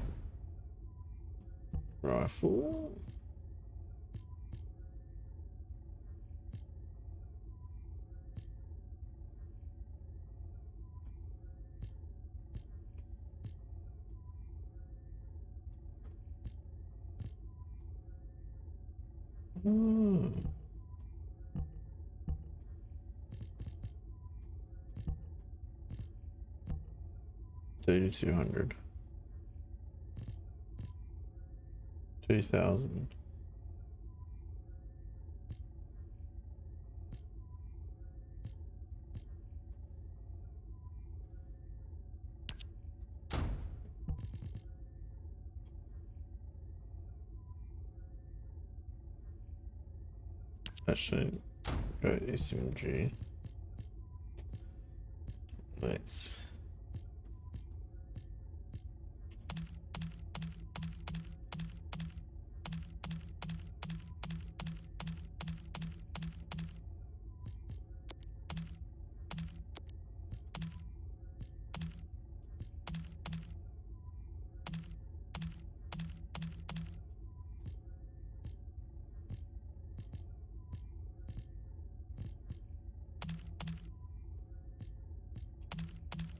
Rifle. $3,200. 2,000. Actually, go SMG. Nice.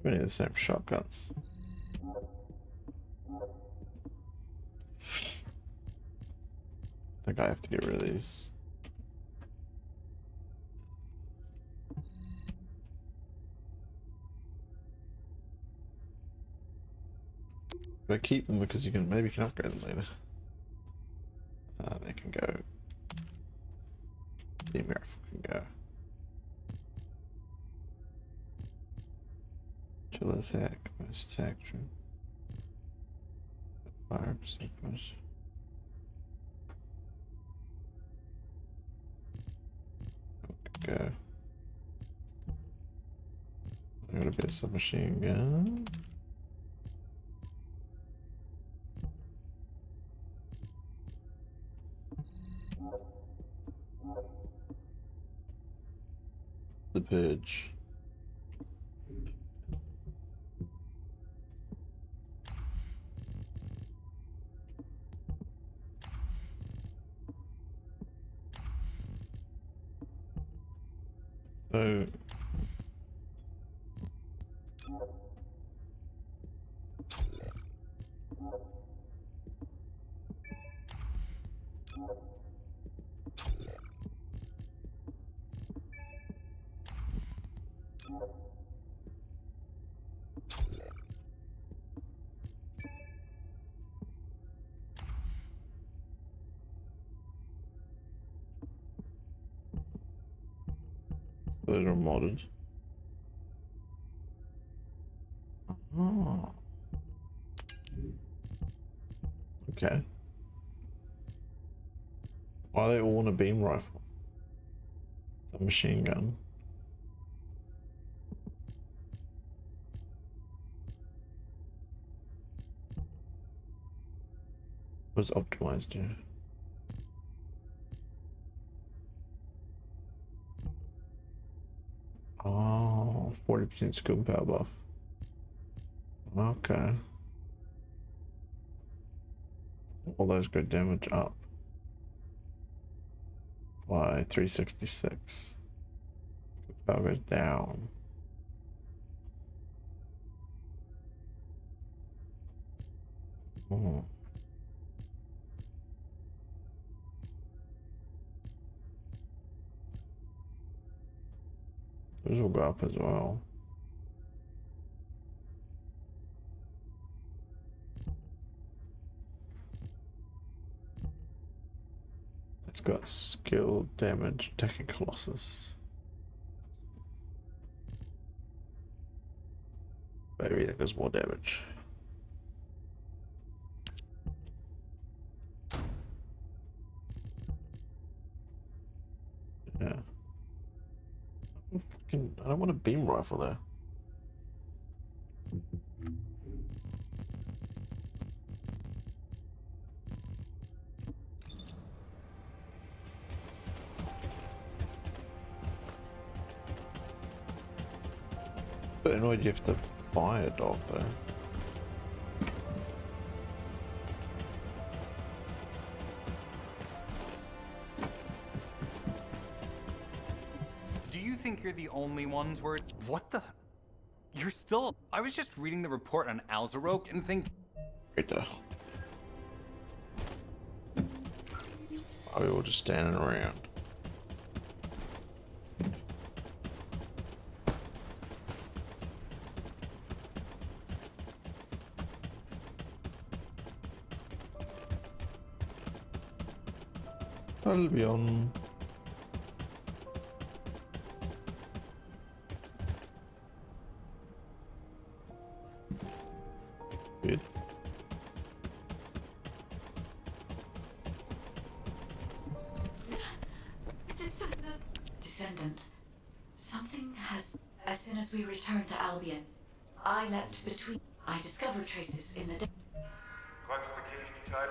We need the same shotguns. I think I have to get rid of these. But keep them because you can maybe upgrade them later. They can go. Beam rifle can go. Chill attack, most action. Fire sequence. Go. I got a bit of submachine gun. The purge. So those are modded. Oh. Okay. Why they all want a beam rifle? A machine gun. Was optimized, yeah. Oh, 40% skill and power buff. Okay. All those go damage up by 366. Power goes down. Oh. Those will go up as well. It's got skill, damage, attacking Colossus. Maybe that goes more damage. Yeah. I don't want a beam rifle there. But annoyed you have to buy a dog though. Do you think you're the only ones where... What the... You're still... I was just reading the report on Alzarok and think... Right there. Are we all just standing around? Albion. Good. Descendant, something has... As soon as we returned to Albion, I leapt between... I discovered traces in the... Classification type,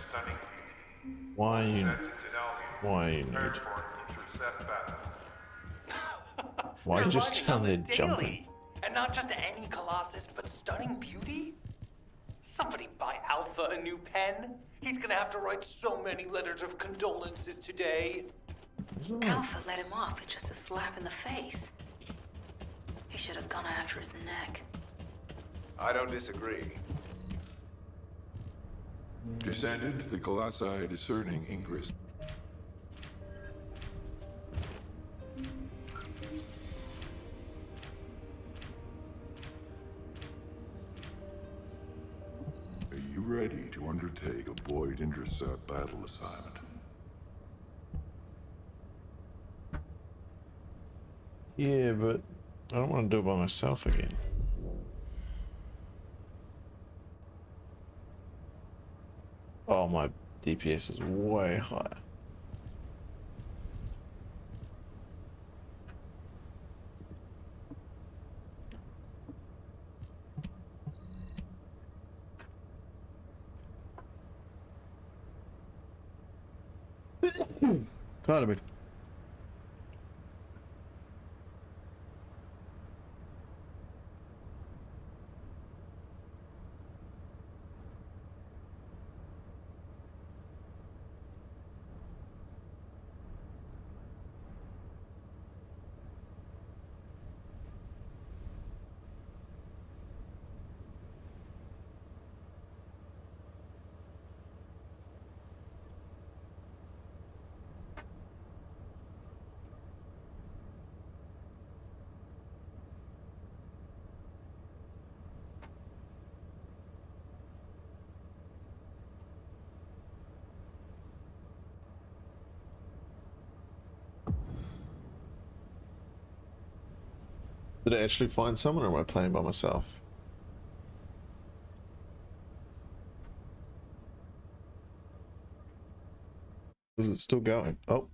stunning. Why you? Descendants in Albion. Why you Prepare need? for intercept battle. Why They're just riding down on there the jumping? daily. And not just any Colossus, but stunning beauty? Somebody buy Alpha a new pen. He's gonna have to write so many letters of condolences today. Alpha let him off with just a slap in the face. He should have gone after his neck. I don't disagree. Descendants, the Colossi are discerning Ingress. Are you ready to undertake a void intercept battle assignment? Yeah, but I don't want to do it by myself again. Oh, my DPS is way higher. Pardon me. Did I actually find someone, or am I playing by myself? Is it still going? Oh.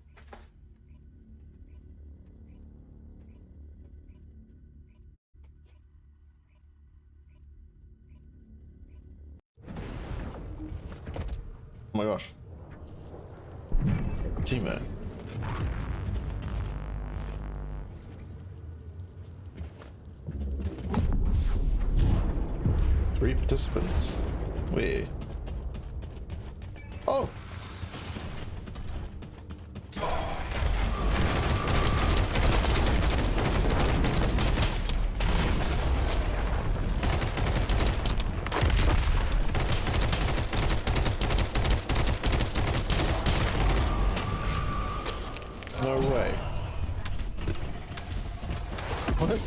Oh my gosh. Teammate. Three participants. Where? Oh! No way. What?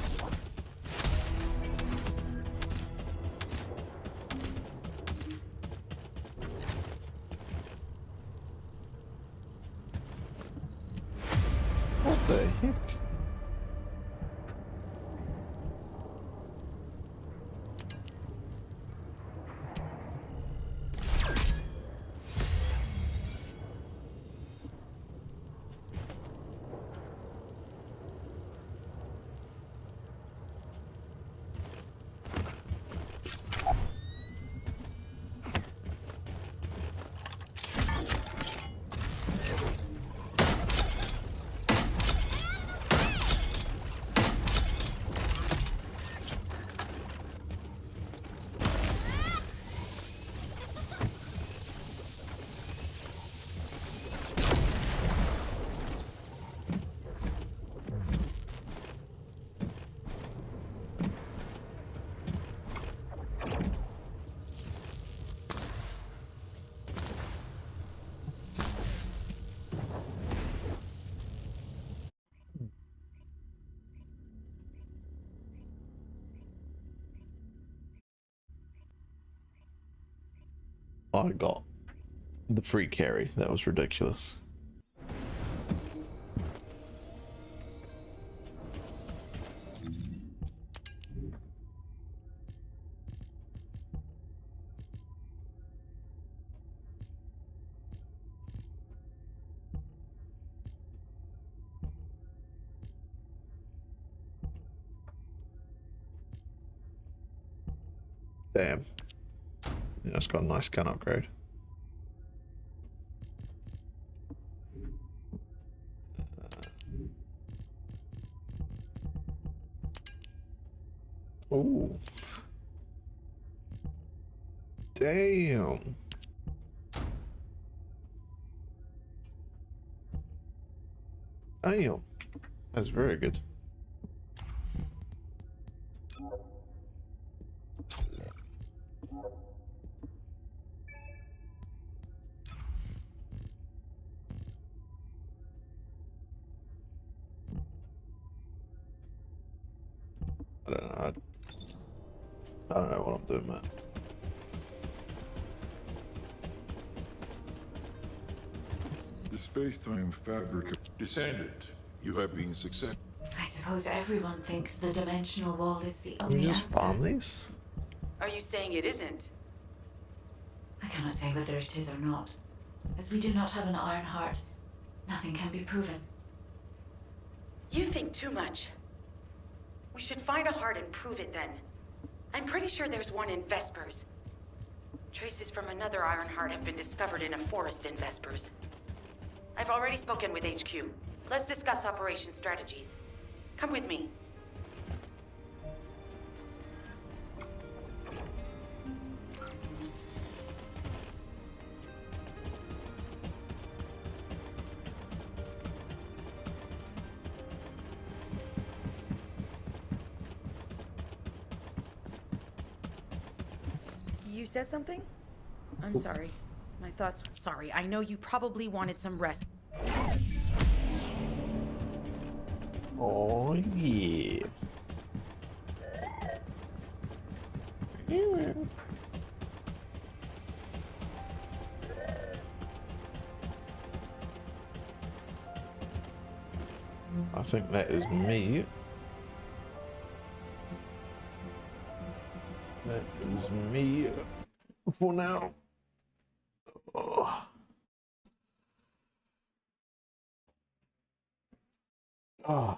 What the heck? I got the free carry. That was ridiculous. Damn. Yeah, it's got a nice gun upgrade. Oh. Damn. Damn. That's very good. I don't know. I don't know what I'm doing, man. The space-time fabric of descendant. You have been successful. I suppose everyone thinks the dimensional wall is the Can only we just answer. farm these? Are you saying it isn't? I cannot say whether it is or not. As we do not have an iron heart, nothing can be proven. You think too much. We should find a heart and prove it then. I'm pretty sure there's one in Vespers. Traces from another iron heart have been discovered in a forest in Vespers. I've already spoken with HQ. Let's discuss operation strategies. Come with me. You said something? I'm sorry. My thoughts... Sorry, I know you probably wanted some rest. Oh, yeah. I think that is me. That is me for now. Oh. Oh.